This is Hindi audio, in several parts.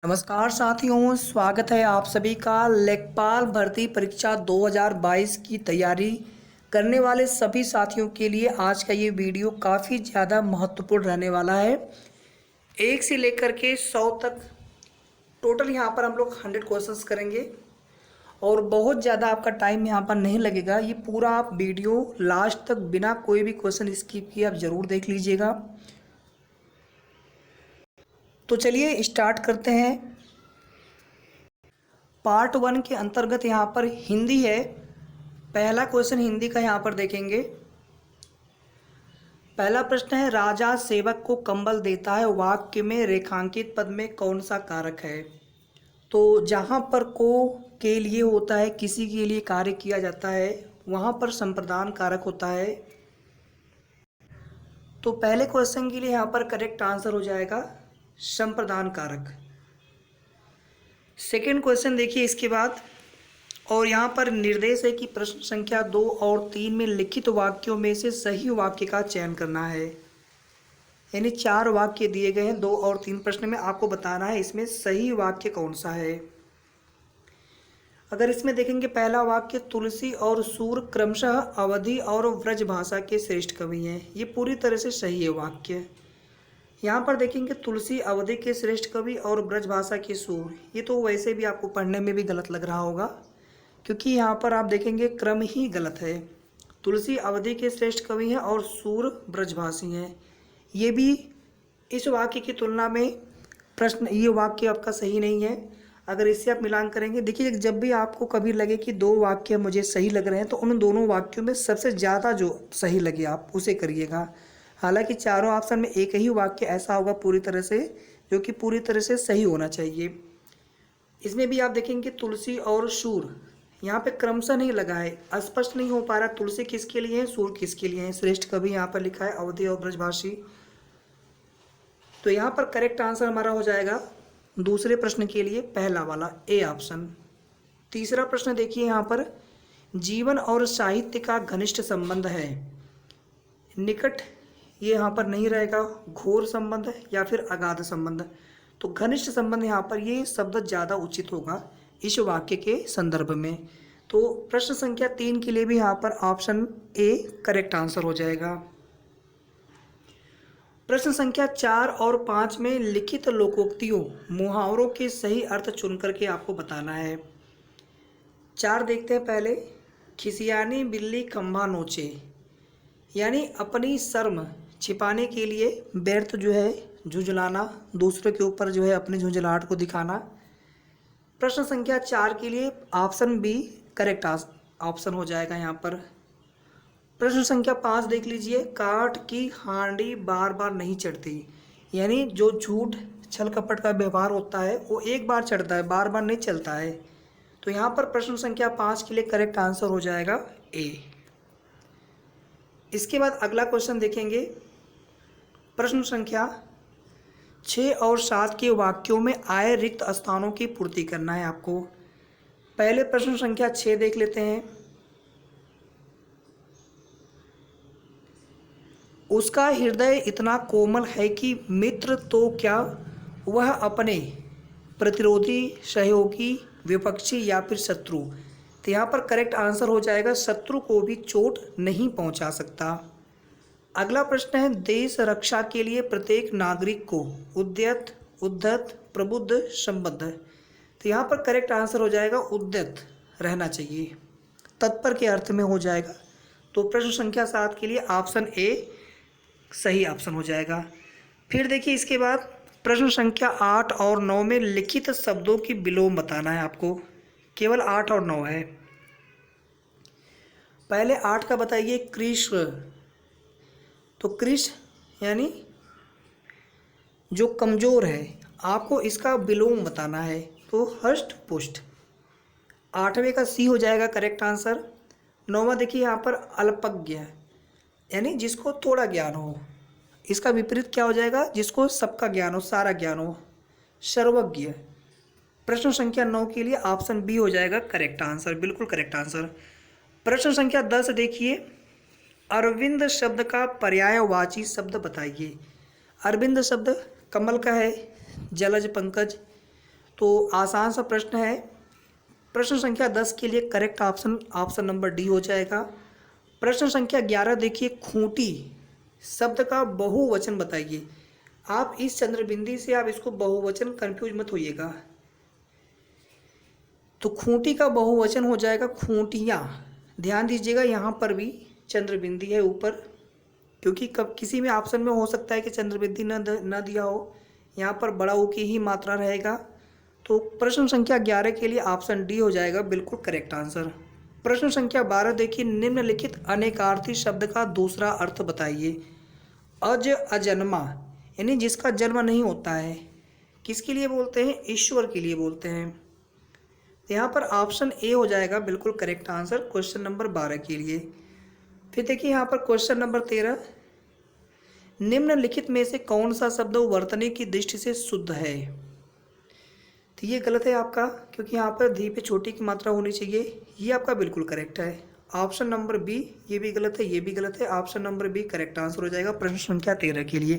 नमस्कार साथियों, स्वागत है आप सभी का। लेखपाल भर्ती परीक्षा 2022 की तैयारी करने वाले सभी साथियों के लिए आज का ये वीडियो काफ़ी ज़्यादा महत्वपूर्ण रहने वाला है। 1 से लेकर के 100 तक टोटल यहाँ पर हम लोग 100 क्वेश्चंस करेंगे और बहुत ज़्यादा आपका टाइम यहाँ पर नहीं लगेगा। ये पूरा आप वीडियो लास्ट तक बिना कोई भी क्वेश्चन स्किप किए आप ज़रूर देख लीजिएगा। तो चलिए स्टार्ट करते हैं। पार्ट 1 के अंतर्गत यहाँ पर हिंदी है। पहला क्वेश्चन हिंदी का यहाँ पर देखेंगे। पहला प्रश्न है, राजा सेवक को कंबल देता है, वाक्य में रेखांकित पद में कौन सा कारक है। तो जहाँ पर को के लिए होता है, किसी के लिए कार्य किया जाता है, वहाँ पर संप्रदान कारक होता है। तो पहले क्वेश्चन के लिए यहाँ पर करेक्ट आंसर हो जाएगा संप्रदान कारक। सेकेंड क्वेश्चन देखिए इसके बाद, और यहाँ पर निर्देश है कि प्रश्न संख्या 2 और 3 में लिखित वाक्यों में से सही वाक्य का चयन करना है। यानी 4 वाक्य दिए गए हैं 2 और 3 प्रश्न में, आपको बताना है इसमें सही वाक्य कौन सा है। अगर इसमें देखेंगे पहला वाक्य, तुलसी और सूर क्रमशः अवधी और व्रज भाषा के श्रेष्ठ कवि हैं, ये पूरी तरह से सही है वाक्य। यहाँ पर देखेंगे तुलसी अवधि के श्रेष्ठ कवि और ब्रज भाषा के सूर, ये तो वैसे भी आपको पढ़ने में भी गलत लग रहा होगा, क्योंकि यहाँ पर आप देखेंगे क्रम ही गलत है। तुलसी अवधि के श्रेष्ठ कवि हैं और सूर ब्रजभाषी हैं। ये भी इस वाक्य की तुलना में प्रश्न, ये वाक्य आपका सही नहीं है। अगर इससे आप मिलान करेंगे, देखिए जब भी आपको कभी लगे कि 2 वाक्य मुझे सही लग रहे हैं, तो उन दोनों वाक्यों में सबसे ज़्यादा जो सही लगे आप उसे करिएगा। हालांकि चारों ऑप्शन में एक ही वाक्य ऐसा होगा पूरी तरह से, जो कि पूरी तरह से सही होना चाहिए। इसमें भी आप देखेंगे तुलसी और सूर, यहाँ पे क्रमशः नहीं लगा है, स्पष्ट नहीं हो पा रहा तुलसी किसके लिए है, सूर किसके लिए है। श्रेष्ठ कवि यहाँ पर लिखा है अवधि और ब्रजभाषी। तो यहाँ पर करेक्ट आंसर हमारा हो जाएगा दूसरे प्रश्न के लिए पहला वाला ए ऑप्शन। तीसरा प्रश्न देखिए यहाँ पर, जीवन और साहित्य का घनिष्ठ संबंध है। निकट ये यहाँ पर नहीं रहेगा, घोर संबंध है या फिर अगाध संबंध। तो घनिष्ठ संबंध यहाँ पर ये शब्द ज़्यादा उचित होगा इस वाक्य के संदर्भ में। तो प्रश्न संख्या 3 के लिए भी यहाँ पर ऑप्शन ए करेक्ट आंसर हो जाएगा। प्रश्न संख्या 4 और 5 में लिखित लोकोक्तियों मुहावरों के सही अर्थ चुन करके आपको बताना है। 4 देखते हैं पहले। खिसियानी बिल्ली खंभा नोचे, यानी अपनी शर्म छिपाने के लिए व्यर्थ जो है झुंझलाना, दूसरों के ऊपर जो है अपनी झुंझलाहट को दिखाना। प्रश्न संख्या 4 के लिए ऑप्शन बी करेक्ट ऑप्शन हो जाएगा यहाँ पर। प्रश्न संख्या 5 देख लीजिए, काठ की हांडी बार बार नहीं चढ़ती, यानी जो झूठ छल कपट का व्यवहार होता है वो एक बार चढ़ता है, बार बार नहीं चलता है। तो यहाँ पर प्रश्न संख्या 5 के लिए करेक्ट आंसर हो जाएगा ए। इसके बाद अगला क्वेश्चन देखेंगे। प्रश्न संख्या 6 और 7 के वाक्यों में आए रिक्त स्थानों की पूर्ति करना है आपको। पहले प्रश्न संख्या 6 देख लेते हैं। उसका हृदय इतना कोमल है कि मित्र तो क्या, वह अपने प्रतिरोधी, सहयोगी, विपक्षी या फिर शत्रु। तो यहाँ पर करेक्ट आंसर हो जाएगा शत्रु को भी चोट नहीं पहुँचा सकता। अगला प्रश्न है, देश रक्षा के लिए प्रत्येक नागरिक को उद्यत, उद्धत, प्रबुद्ध, संबद्ध। तो यहाँ पर करेक्ट आंसर हो जाएगा उद्यत रहना चाहिए, तत्पर के अर्थ में हो जाएगा। तो प्रश्न संख्या 7 के लिए ऑप्शन ए सही ऑप्शन हो जाएगा। फिर देखिए इसके बाद प्रश्न संख्या 8 और 9 में लिखित शब्दों की विलोम बताना है आपको। केवल 8 और 9 है। पहले 8 का बताइए, कृष्ण। तो कृष्ण यानी जो कमज़ोर है, आपको इसका विलोम बताना है। तो हष्ट पुष्ट। 8वें का सी हो जाएगा करेक्ट आंसर। 9वां देखिए यहाँ पर अल्पज्ञ, यानी जिसको थोड़ा ज्ञान हो। इसका विपरीत क्या हो जाएगा, जिसको सबका ज्ञान हो, सारा ज्ञान हो, सर्वज्ञ। प्रश्न संख्या 9 के लिए ऑप्शन बी हो जाएगा करेक्ट आंसर, बिल्कुल करेक्ट आंसर। प्रश्न संख्या 10 देखिए, अरविंद शब्द का पर्यायवाची शब्द बताइए। अरविंद शब्द कमल का है, जलज, पंकज। तो आसान सा प्रश्न है। प्रश्न संख्या 10 के लिए करेक्ट ऑप्शन नंबर डी हो जाएगा। प्रश्न संख्या 11 देखिए, खूंटी शब्द का बहुवचन बताइए। आप इस चंद्रबिंदी से आप इसको बहुवचन कंफ्यूज मत होइएगा। तो खूंटी का बहुवचन हो जाएगा खूंटियाँ। ध्यान दीजिएगा, यहाँ पर भी चंद्रबिंदी है ऊपर, क्योंकि कब किसी में ऑप्शन में हो सकता है कि चंद्रबिंदी न दिया हो, यहाँ पर बड़ा ऊ की ही मात्रा रहेगा। तो प्रश्न संख्या 11 के लिए ऑप्शन डी हो जाएगा बिल्कुल करेक्ट आंसर। प्रश्न संख्या 12 देखिए, निम्नलिखित अनेकार्थी शब्द का दूसरा अर्थ बताइए। अजन्मा यानी जिसका जन्म नहीं होता है, किसके लिए बोलते हैं? ईश्वर के लिए बोलते हैं। यहाँ पर ऑप्शन ए हो जाएगा बिल्कुल करेक्ट आंसर क्वेश्चन नंबर 12 के लिए। फिर देखिए यहाँ पर क्वेश्चन नंबर 13, निम्नलिखित में से कौन सा शब्द वर्तनी की दृष्टि से शुद्ध है? तो ये गलत है आपका, क्योंकि यहाँ पर धी पे छोटी की मात्रा होनी चाहिए। ये आपका बिल्कुल करेक्ट है। ऑप्शन नंबर बी, ये भी गलत है, ये भी गलत है। Option number B correct answer हो जाएगा प्रश्न संख्या 13 के लिए।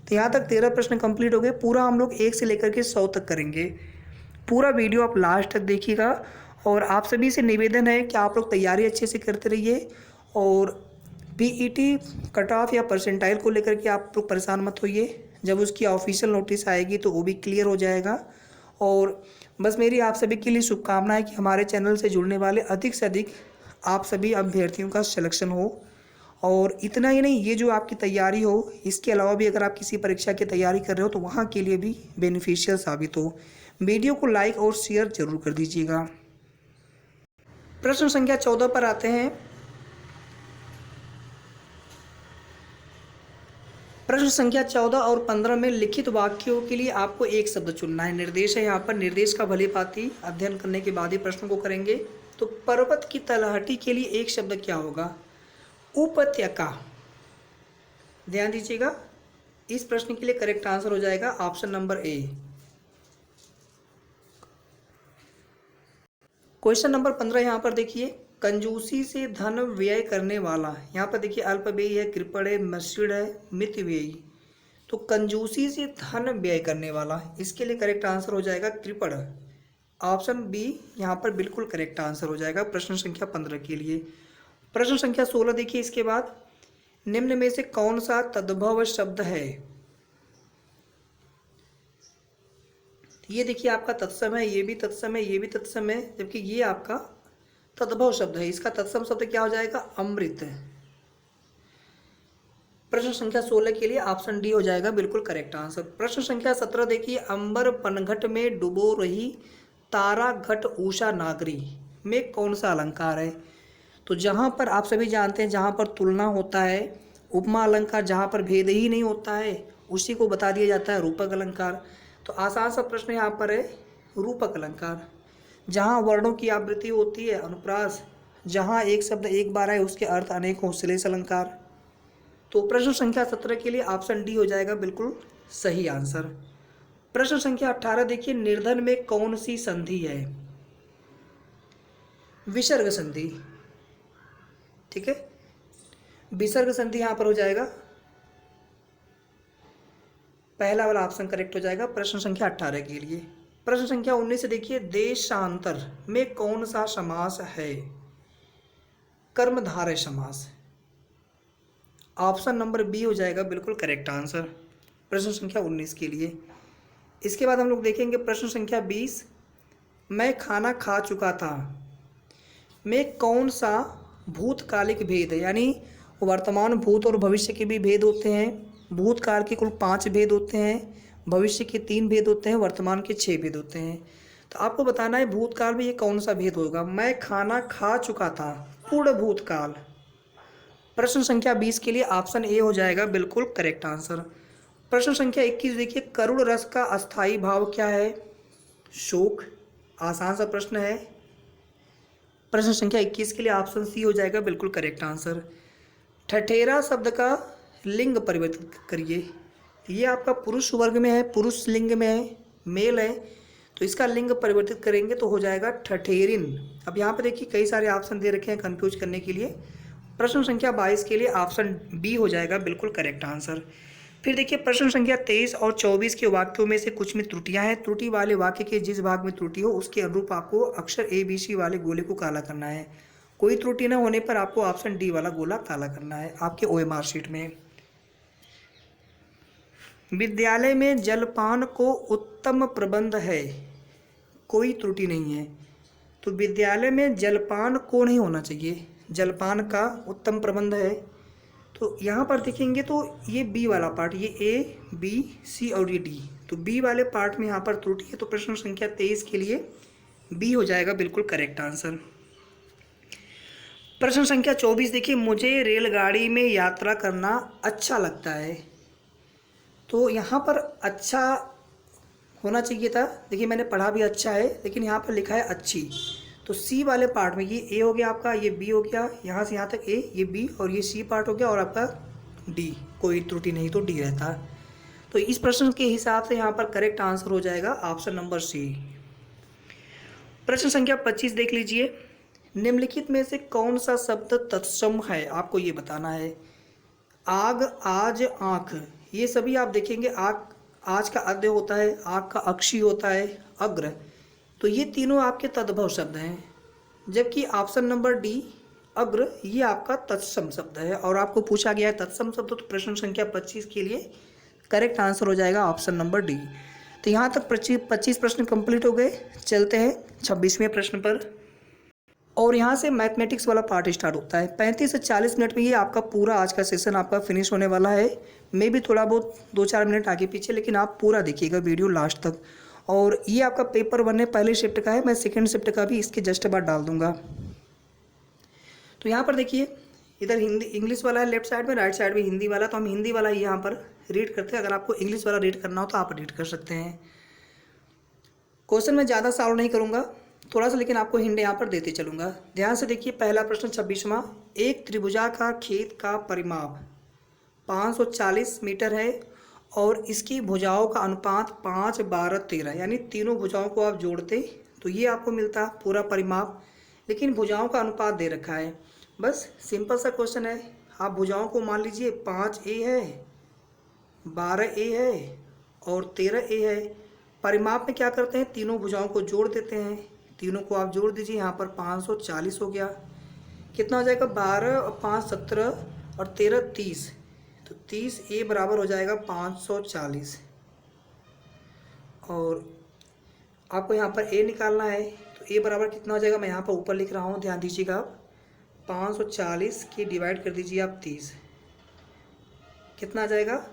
तो यहाँ तक 13 प्रश्न कंप्लीट हो गए। पूरा हम लोग 1 से लेकर के 100 तक करेंगे। पूरा वीडियो आप लास्ट तक देखिएगा। और आप सभी से निवेदन है कि आप लोग तैयारी अच्छे से करते रहिए, और पीईटी कट ऑफ या परसेंटाइल को लेकर के आप लोग परेशान मत होइए। जब उसकी ऑफिशियल नोटिस आएगी तो वो भी क्लियर हो जाएगा। और बस मेरी आप सभी के लिए शुभकामनाएं कि हमारे चैनल से जुड़ने वाले अधिक से अधिक आप सभी अभ्यर्थियों का सिलेक्शन हो। और इतना ही नहीं, ये जो आपकी तैयारी हो, इसके अलावा भी अगर आप किसी परीक्षा की तैयारी कर रहे हो तो वहाँ के लिए भी बेनिफिशियल साबित हो। वीडियो को लाइक और शेयर जरूर कर दीजिएगा। प्रश्न संख्या 14 पर आते हैं। प्रश्न संख्या 14 और 15 में लिखित वाक्यों के लिए आपको एक शब्द चुनना है। निर्देश है यहाँ पर, निर्देश का भली भांति अध्ययन करने के बाद ही प्रश्न को करेंगे। तो पर्वत की तलहटी के लिए एक शब्द क्या होगा? उपत्यका। ध्यान दीजिएगा, इस प्रश्न के लिए करेक्ट आंसर हो जाएगा option number A. Question number 15 यहाँ पर देखिए, कंजूसी से धन व्यय करने वाला। यहाँ पर देखिए अल्पव्ययी है, कृपण है, मस्जिद है, मितव्ययी। तो कंजूसी से धन व्यय करने वाला, इसके लिए करेक्ट आंसर हो जाएगा कृपण। ऑप्शन बी यहाँ पर बिल्कुल करेक्ट आंसर हो जाएगा प्रश्न संख्या 15 के लिए। प्रश्न संख्या 16 देखिए, इसके बाद निम्न में से कौन सा तद्भव शब्द है? ये देखिए आपका तत्सम है, ये भी तत्सम है, ये भी तत्सम है, जबकि ये आपका तद्भव शब्द है। इसका तत्सम शब्द क्या हो जाएगा? अमृत। प्रश्न संख्या 16 के लिए ऑप्शन डी हो जाएगा बिल्कुल करेक्ट आंसर। प्रश्न संख्या 17 देखिए, अंबर पनघट में डुबो रही तारा घट उषा नागरी में कौन सा अलंकार है? तो जहाँ पर आप सभी जानते हैं, जहाँ पर तुलना होता है, उपमा अलंकार, जहाँ पर भेद ही नहीं होता है उसी को बता दिया जाता है रूपक अलंकार। तो आसान सा प्रश्न यहाँ पर है रूपक अलंकार। जहाँ वर्णों की आवृत्ति होती है अनुप्रास, जहाँ एक शब्द एक बार है उसके अर्थ अनेक हो, श्लेष अलंकार। तो प्रश्न संख्या 17 के लिए ऑप्शन डी हो जाएगा बिल्कुल सही आंसर। प्रश्न संख्या 18 देखिए, निर्धन में कौन सी संधि है? विसर्ग संधि। ठीक है, विसर्ग संधि यहाँ पर हो जाएगा, पहला वाला ऑप्शन करेक्ट हो जाएगा प्रश्न संख्या 18 के लिए। प्रश्न संख्या 19 से देखिए, देशांतर में कौन सा समास है? कर्मधारय समास। ऑप्शन नंबर बी हो जाएगा बिल्कुल करेक्ट आंसर प्रश्न संख्या 19 के लिए। इसके बाद हम लोग देखेंगे प्रश्न संख्या 20, मैं खाना खा चुका था में कौन सा भूतकालिक भेद है? यानी वर्तमान, भूत और भविष्य के भी भेद होते हैं। भूतकाल के कुल 5 भेद होते हैं, भविष्य के 3 भेद होते हैं, वर्तमान के 6 भेद होते हैं। तो आपको बताना है भूतकाल में ये कौन सा भेद होगा? मैं खाना खा चुका था, पूर्ण भूतकाल। प्रश्न संख्या 20 के लिए ऑप्शन ए हो जाएगा बिल्कुल करेक्ट आंसर। प्रश्न संख्या 21 देखिए, करुण रस का अस्थाई भाव क्या है? शोक। आसान सा प्रश्न है। प्रश्न संख्या 21 के लिए ऑप्शन सी हो जाएगा बिल्कुल करेक्ट आंसर। ठठेरा शब्द का लिंग परिवर्तित करिए। ये आपका पुरुष वर्ग में है, पुरुष लिंग में है, मेल है, तो इसका लिंग परिवर्तित करेंगे तो हो जाएगा ठठेरिन। अब यहाँ पर देखिए कई सारे ऑप्शन दे रखे हैं कंफ्यूज करने के लिए। प्रश्न संख्या 22 के लिए ऑप्शन बी हो जाएगा बिल्कुल करेक्ट आंसर। फिर देखिए प्रश्न संख्या 23 और 24 के वाक्यों में से कुछ में त्रुटियां हैं। त्रुटि वाले वाक्य के जिस भाग में त्रुटि हो उसके अनुरूप आपको अक्षर ABC वाले गोले को काला करना है। कोई त्रुटि न होने पर आपको ऑप्शन डी वाला गोला काला करना है आपके OMR शीट में। विद्यालय में जलपान को उत्तम प्रबंध है, कोई त्रुटि नहीं है। तो विद्यालय में जलपान को नहीं होना चाहिए, जलपान का उत्तम प्रबंध है। तो यहाँ पर देखेंगे तो ये बी वाला पार्ट, ये A, B, C और ये D, तो बी वाले पार्ट में यहाँ पर त्रुटि है। तो प्रश्न संख्या 23 के लिए बी हो जाएगा बिल्कुल करेक्ट आंसर। प्रश्न संख्या 24 देखिए, मुझे रेलगाड़ी में यात्रा करना अच्छा लगता है। तो यहाँ पर अच्छा होना चाहिए था, देखिए मैंने पढ़ा भी अच्छा है लेकिन यहाँ पर लिखा है अच्छी। तो सी वाले पार्ट में ये ए हो गया आपका, ये बी हो गया, यहाँ से यहाँ तक ए, ये बी और ये सी पार्ट हो गया और आपका डी, कोई त्रुटि नहीं तो डी रहता। तो इस प्रश्न के हिसाब से यहाँ पर करेक्ट आंसर हो जाएगा ऑप्शन नंबर सी। प्रश्न संख्या 25 देख लीजिए, निम्नलिखित में से कौन सा शब्द तत्सम है, आपको ये बताना है। आग, आज, आँख, ये सभी आप देखेंगे आज का अद्य होता है, आग का अक्षी होता है, अग्र, तो ये तीनों आपके तद्भव शब्द हैं। जबकि ऑप्शन नंबर डी अग्र ये आपका तत्सम शब्द है और आपको पूछा गया है तत्सम शब्द, तो प्रश्न संख्या 25 के लिए करेक्ट आंसर हो जाएगा ऑप्शन नंबर डी। तो यहाँ तक 25 प्रश्न कंप्लीट हो गए। चलते हैं 26वें प्रश्न पर और यहाँ से मैथमेटिक्स वाला पार्ट स्टार्ट होता है। 35 से 40 मिनट में ये आपका पूरा आज का सेशन आपका फिनिश होने वाला है। मैं भी थोड़ा बहुत 2-4 मिनट आगे पीछे, लेकिन आप पूरा देखिएगा वीडियो लास्ट तक। और ये आपका पेपर 1 है, पहले शिफ्ट का है, मैं सेकेंड शिफ्ट का भी इसके जस्ट बाद डाल दूंगा। तो यहाँ पर देखिए इधर हिंदी इंग्लिश वाला है लेफ्ट साइड में, राइट साइड में हिंदी वाला, तो हम हिंदी वाला ही यहाँ पर रीड करते हैं। अगर आपको इंग्लिश वाला रीड करना हो तो आप रीड कर सकते हैं। क्वेश्चन में ज़्यादा सॉल्व नहीं करूँगा थोड़ा सा, लेकिन आपको हिंट यहाँ पर देते चलूँगा। ध्यान से देखिए पहला प्रश्न 26वां, एक त्रिभुजाकार खेत का परिमाप 540 मीटर है और इसकी भुजाओं का अनुपात 5, 12, 13, यानी तीनों भुजाओं को आप जोड़ते तो ये आपको मिलता पूरा परिमाप, लेकिन भुजाओं का अनुपात दे रखा है। बस सिंपल सा क्वेश्चन है, आप भुजाओं को मान लीजिए 5A है, 12A है और 13A है। परिमाप में क्या करते हैं, तीनों भुजाओं को जोड़ देते हैं, तीनों को आप जोड़ दीजिए, यहाँ पर 540 हो गया। कितना हो जाएगा, 12 और 5 17 और 13 30, तो 30A बराबर हो जाएगा 540। और आपको यहाँ पर A निकालना है, तो A बराबर कितना हो जाएगा, मैं यहाँ पर ऊपर लिख रहा हूँ, ध्यान दीजिएगा आप। 540 की डिवाइड कर दीजिए आप 30, कितना आ जाएगा,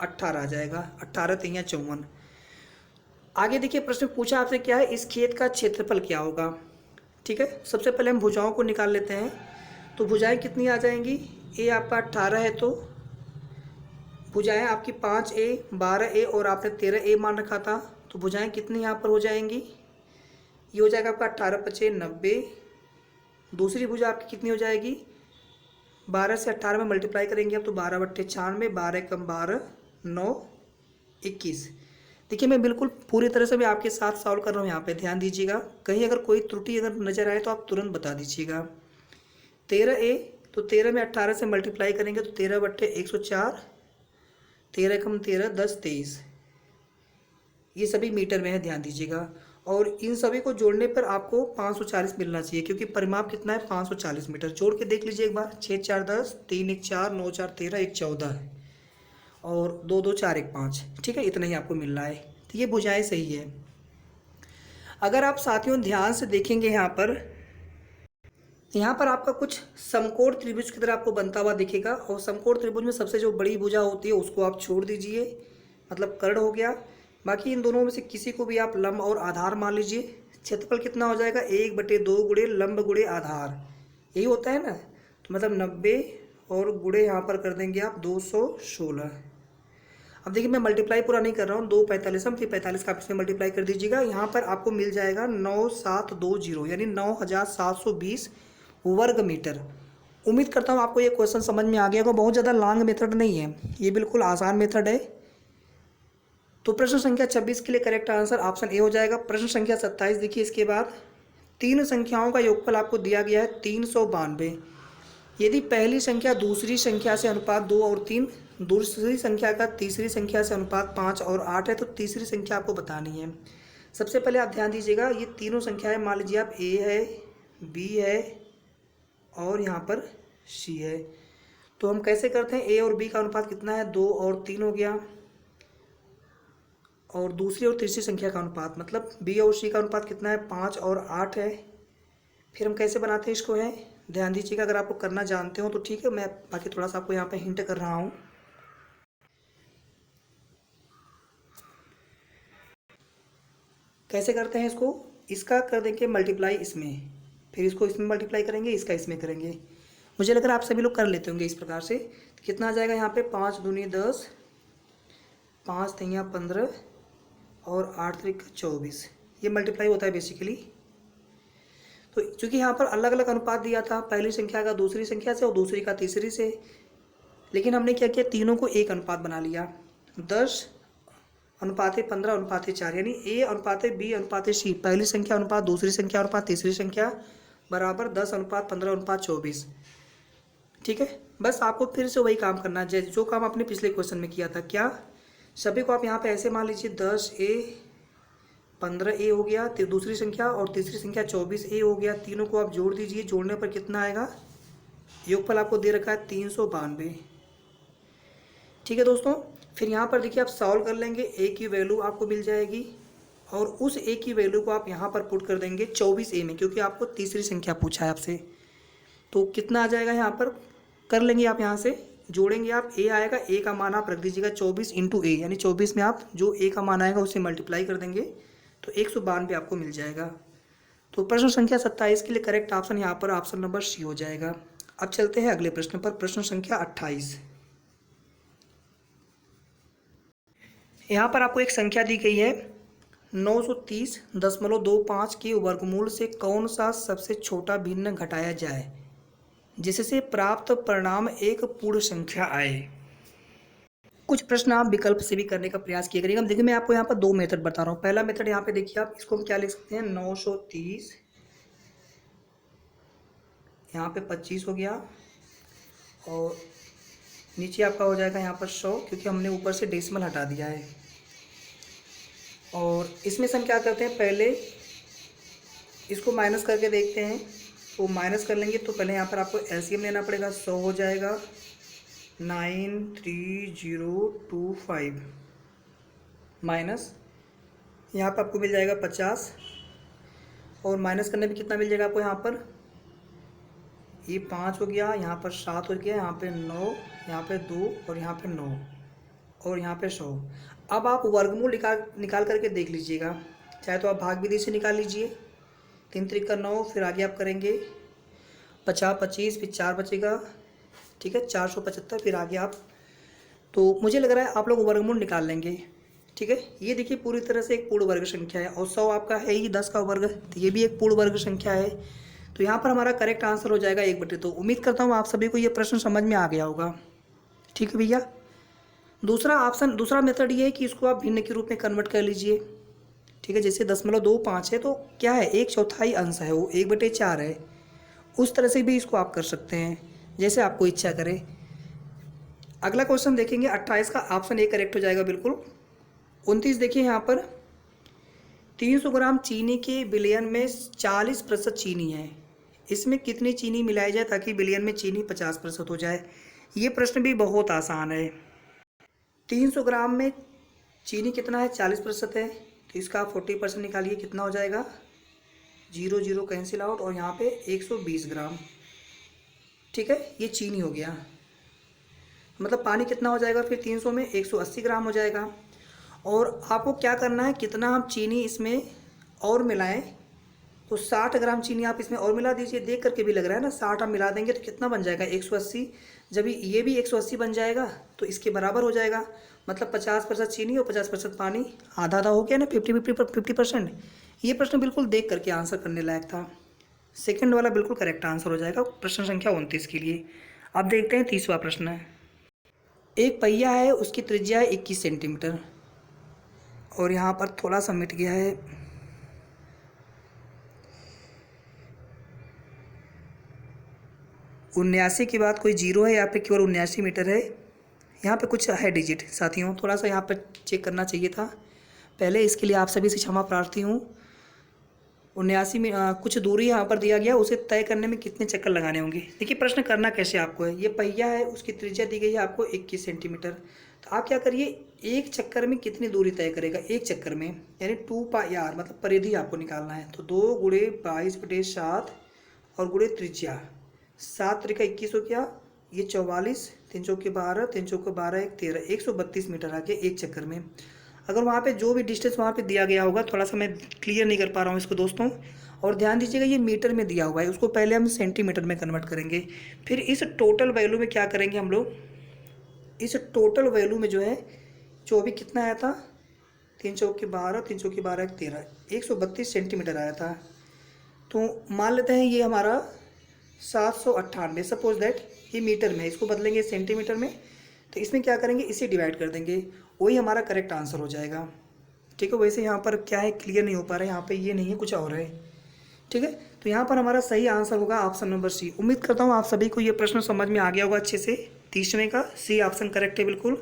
18 आ जाएगा। 18 3 54। आगे देखिए प्रश्न पूछा आपसे क्या है, इस खेत का क्षेत्रफल क्या होगा। ठीक है, सबसे पहले हम भुजाओं को निकाल लेते हैं। तो भुजाएं कितनी आ जाएंगी, A आपका 18 है तो भुजाएं आपकी 5A, 12A और आपने 13A मान रखा था, तो भुजाएं कितनी यहाँ पर हो जाएंगी, ये हो जाएगा आपका 18 5 90। दूसरी भुजा आपकी कितनी हो जाएगी, 12 से 18 में मल्टीप्लाई करेंगे आप तो 12 बट्टे 96, 12 कम 12 9 21। देखिए मैं बिल्कुल पूरी तरह से मैं आपके साथ सॉल्व कर रहा हूँ, यहाँ पे ध्यान दीजिएगा। कहीं अगर कोई त्रुटि अगर नज़र आए तो आप तुरंत बता दीजिएगा। 13A, तो 13 में 18 से मल्टीप्लाई करेंगे तो 13 बट्टे 104, 13 कम 13 10 23, ये सभी मीटर में है, ध्यान दीजिएगा। और इन सभी को जोड़ने पर आपको 540 मिलना चाहिए, क्योंकि परिमाप कितना है 540 मीटर। जोड़ के देख लीजिए एक बार, 6 4 10, 3 1 4, 9 4 13, 1 14 और 2 2 4 1 5। ठीक है, इतना ही आपको मिल रहा है, तो ये भुजाएं सही है। अगर आप साथियों ध्यान से देखेंगे यहाँ पर आपका कुछ समकोण त्रिभुज की तरह आपको बनता हुआ दिखेगा, और समकोण त्रिभुज में सबसे जो बड़ी भुजा होती है उसको आप छोड़ दीजिए, मतलब कर्ण हो गया। बाकी इन दोनों में से किसी को भी आप लंब और आधार मान लीजिए। क्षेत्रफल कितना हो जाएगा, 1/2 गुणे लंब गुणे आधार, यही होता है ना। तो मतलब 90 और गुणे यहाँ पर कर देंगे आप 216। अब देखिए मैं मल्टीप्लाई पूरा नहीं कर रहा हूँ, 2 45 हम, फिर 45 का आपस में मल्टीप्लाई कर दीजिएगा। यहाँ पर आपको मिल जाएगा 9720, यानी 9720 वर्ग मीटर। उम्मीद करता हूँ आपको ये क्वेश्चन समझ में आ गया होगा। बहुत ज़्यादा लॉन्ग मेथड नहीं है, ये बिल्कुल आसान मेथड है। तो प्रश्न संख्या 26 के लिए करेक्ट आंसर ऑप्शन ए हो जाएगा। प्रश्न संख्या 27 देखिए, इसके बाद तीन संख्याओं का योगफल आपको दिया गया है 392। यदि पहली संख्या दूसरी संख्या से अनुपात 2 और 3 दूसरी संख्या का तीसरी संख्या से अनुपात 5 और 8 है, तो तीसरी संख्या आपको बतानी है। सबसे पहले आप ध्यान दीजिएगा, ये तीनों संख्याएं मान लीजिए आप ए है, बी है और यहाँ पर सी है। तो हम कैसे करते हैं, ए और बी का अनुपात कितना है, 2 और 3 हो गया। और दूसरी और तीसरी संख्या का अनुपात मतलब बी और सी का अनुपात कितना है, 5 और 8 है। फिर हम कैसे बनाते हैं इसको है, ध्यान दीजिएगा, अगर आपको करना जानते हो तो ठीक है, मैं बाकी थोड़ा सा आपको यहाँ पे हिंट कर रहा हूँ। कैसे करते हैं इसको, इसका कर देंगे मल्टीप्लाई इसमें, फिर इसको इसमें मल्टीप्लाई करेंगे, इसका इसमें करेंगे। मुझे लग रहा है आप सभी लोग कर लेते होंगे इस प्रकार से। तो कितना आ जाएगा यहाँ पे, 5 दूनी 10, 5 तिया 15 और 8 त्रिक 24, ये मल्टीप्लाई होता है बेसिकली। तो चूंकि यहाँ पर अलग अलग अनुपात दिया था, पहली संख्या का दूसरी संख्या से और दूसरी का तीसरी से, लेकिन हमने क्या किया, तीनों को एक अनुपात बना लिया। 10 अनुपात 15 अनुपात 4, यानी ए अनुपात बी अनुपात सी, पहली संख्या अनुपात दूसरी संख्या अनुपात तीसरी संख्या बराबर 10 अनुपात 15 अनुपात 24। ठीक है, बस आपको फिर से वही काम करना है जो काम आपने पिछले क्वेश्चन में किया था। क्या, सभी को आप यहाँ पे ऐसे मान लीजिए, 10A 15A हो गया, दूसरी संख्या और तीसरी संख्या 24A हो गया, तीनों को आप जोड़ दीजिए, जोड़ने पर कितना आएगा, योगफल आपको दे रखा है 392। ठीक है दोस्तों, फिर यहाँ पर देखिए आप सॉल्व कर लेंगे, ए की वैल्यू आपको मिल जाएगी और उस ए की वैल्यू को आप यहाँ पर पुट कर देंगे 24A में, क्योंकि आपको तीसरी संख्या पूछा है आपसे। तो कितना आ जाएगा, यहाँ पर कर लेंगे आप, यहाँ से जोड़ेंगे आप, ए आएगा, ए का मान आप रख दीजिएगा 24 इंटू ए, यानी 24 में आप जो ए का मान आएगा उससे मल्टीप्लाई कर देंगे तो 192 आपको मिल जाएगा। तो प्रश्न संख्या 27 के लिए करेक्ट ऑप्शन यहाँ पर ऑप्शन नंबर सी हो जाएगा। अब चलते हैं अगले प्रश्न पर, प्रश्न संख्या 28। यहाँ पर आपको एक संख्या दी गई है, 930.25 के वर्गमूल से कौन सा सबसे छोटा भिन्न घटाया जाए जिससे प्राप्त परिणाम एक पूर्ण संख्या आए। कुछ प्रश्न आप विकल्प से भी करने का प्रयास किया करिएगा। देखिए मैं आपको यहाँ पर दो मेथड बता रहा हूँ। पहला मेथड यहाँ पे देखिए आप, इसको हम क्या लिख सकते हैं, 930, यहाँ पे 25 हो गया और नीचे आपका हो जाएगा यहाँ पर 100, क्योंकि हमने ऊपर से डेसिमल हटा दिया है। और इसमें से हम क्या करते हैं, पहले इसको माइनस करके देखते हैं। तो माइनस कर लेंगे तो पहले यहाँ पर आपको एलसीएम लेना पड़ेगा, 100 हो जाएगा 93025 माइनस यहाँ पर आपको मिल जाएगा 50, और माइनस करने पे कितना मिल जाएगा आपको, यहाँ पर ये 5 हो गया, यहाँ पर 7 हो गया, यहाँ पे 9, यहाँ पे 2 और यहाँ पे 9 और यहाँ पे 100। अब आप वर्गमूल निकाल करके देख लीजिएगा, चाहे तो आप भाग विधि से निकाल लीजिए, 3 त्रिक 9, फिर आगे आप करेंगे 50 25, फिर 4 बचेगा, ठीक है 475, फिर आगे आप, तो मुझे लग रहा है आप लोग वर्गमूल निकाल लेंगे। ठीक है, ये देखिए पूरी तरह से एक पूर्ण वर्ग संख्या है और 100 आपका है ही 10 का वर्ग, तो ये भी एक पूर्ण वर्ग संख्या है। तो यहाँ पर हमारा करेक्ट आंसर हो जाएगा 1/2। उम्मीद करता हूँ आप सभी को ये प्रश्न समझ में आ गया होगा। ठीक है भैया, दूसरा मेथड ये है कि इसको आप भिन्न के रूप में कन्वर्ट कर लीजिए। ठीक है, जैसे 0.25 है तो क्या है, 1/4 अंश है, वो 1/4 है, उस तरह से भी इसको आप कर सकते हैं, जैसे आपको इच्छा करे। अगला क्वेश्चन देखेंगे 28 का, ऑप्शन ए करेक्ट हो जाएगा बिल्कुल। 29 देखिए यहाँ पर, 300 ग्राम चीनी के विलयन में 40% चीनी है, इसमें कितनी चीनी मिलाई जाए ताकि विलयन में चीनी 50% हो जाए। ये प्रश्न भी बहुत आसान है। 300 ग्राम में चीनी कितना है, 40% है, तो इसका 40% निकालिए, कितना हो जाएगा, 0 0 कैंसिल आउट, और यहाँ पे 120 ग्राम। ठीक है, ये चीनी हो गया, मतलब पानी कितना हो जाएगा फिर 300 में, 180 ग्राम हो जाएगा। और आपको क्या करना है, कितना हम चीनी इसमें और मिलाएं, तो 60 ग्राम चीनी आप इसमें और मिला दीजिए। देख करके भी लग रहा है ना, 60 हम मिला देंगे तो कितना बन जाएगा, 180। जब ये भी 180 बन जाएगा तो इसके बराबर हो जाएगा, मतलब 50% चीनी और 50% पानी, आधा आधा हो गया ना, 50%। ये प्रश्न बिल्कुल देख करके आंसर करने लायक था। सेकंड वाला बिल्कुल करेक्ट आंसर हो जाएगा प्रश्न संख्या 29 के लिए। अब देखते हैं 30वां प्रश्न है। एक पहिया है, उसकी त्रिज्या है 21 सेंटीमीटर, और यहाँ पर थोड़ा सा मिट गया है, उन्यासी के बाद कोई जीरो है, यहाँ पे केवल 79 मीटर है। यहाँ पे कुछ है डिजिट साथियों, थोड़ा सा यहाँ पर चेक करना चाहिए था पहले, इसके लिए आप सभी से क्षमा प्रार्थी हूँ। 79 में कुछ दूरी यहाँ पर दिया गया, उसे तय करने में कितने चक्कर लगाने होंगे। देखिए प्रश्न करना कैसे आपको है, ये पहिया है, उसकी त्रिज्या दी गई है आपको 21 सेंटीमीटर। तो आप क्या करिए, एक चक्कर में कितनी दूरी तय करेगा, एक चक्कर में यानी 2πr मतलब परिधि आपको निकालना है। तो 2 गुणे 22/7 और गुणे त्रिज्या, 7 त्रिका 21 हो गया, ये 44, 3 चौके 12, 3 चौके 12 1 13, 132 मीटर आ गया एक चक्कर में। अगर वहाँ पे जो भी डिस्टेंस वहाँ पे दिया गया होगा, थोड़ा सा मैं क्लियर नहीं कर पा रहा हूँ इसको दोस्तों, और ध्यान दीजिएगा ये मीटर में दिया हुआ है, उसको पहले हम सेंटीमीटर में कन्वर्ट करेंगे, फिर इस टोटल वैल्यू में क्या करेंगे हम लोग, इस टोटल वैल्यू में जो है जो अभी कितना आया था, 3 चौके 12, 3 चौके 12 1 13, 132 सेंटीमीटर आया था। तो मान लेते हैं ये हमारा 798, सपोज दैट ये मीटर में है, इसको बदलेंगे सेंटीमीटर में, तो इसमें क्या करेंगे, इसे डिवाइड कर देंगे, वही हमारा करेक्ट आंसर हो जाएगा। ठीक है, वैसे यहाँ पर क्या है क्लियर नहीं हो पा रहा है, यहाँ पे ये नहीं है कुछ और है। ठीक है, तो यहाँ पर हमारा सही आंसर होगा ऑप्शन नंबर सी। उम्मीद करता हूँ आप सभी को ये प्रश्न समझ में आ गया होगा अच्छे से। 30वें का सी ऑप्शन करेक्ट है बिल्कुल।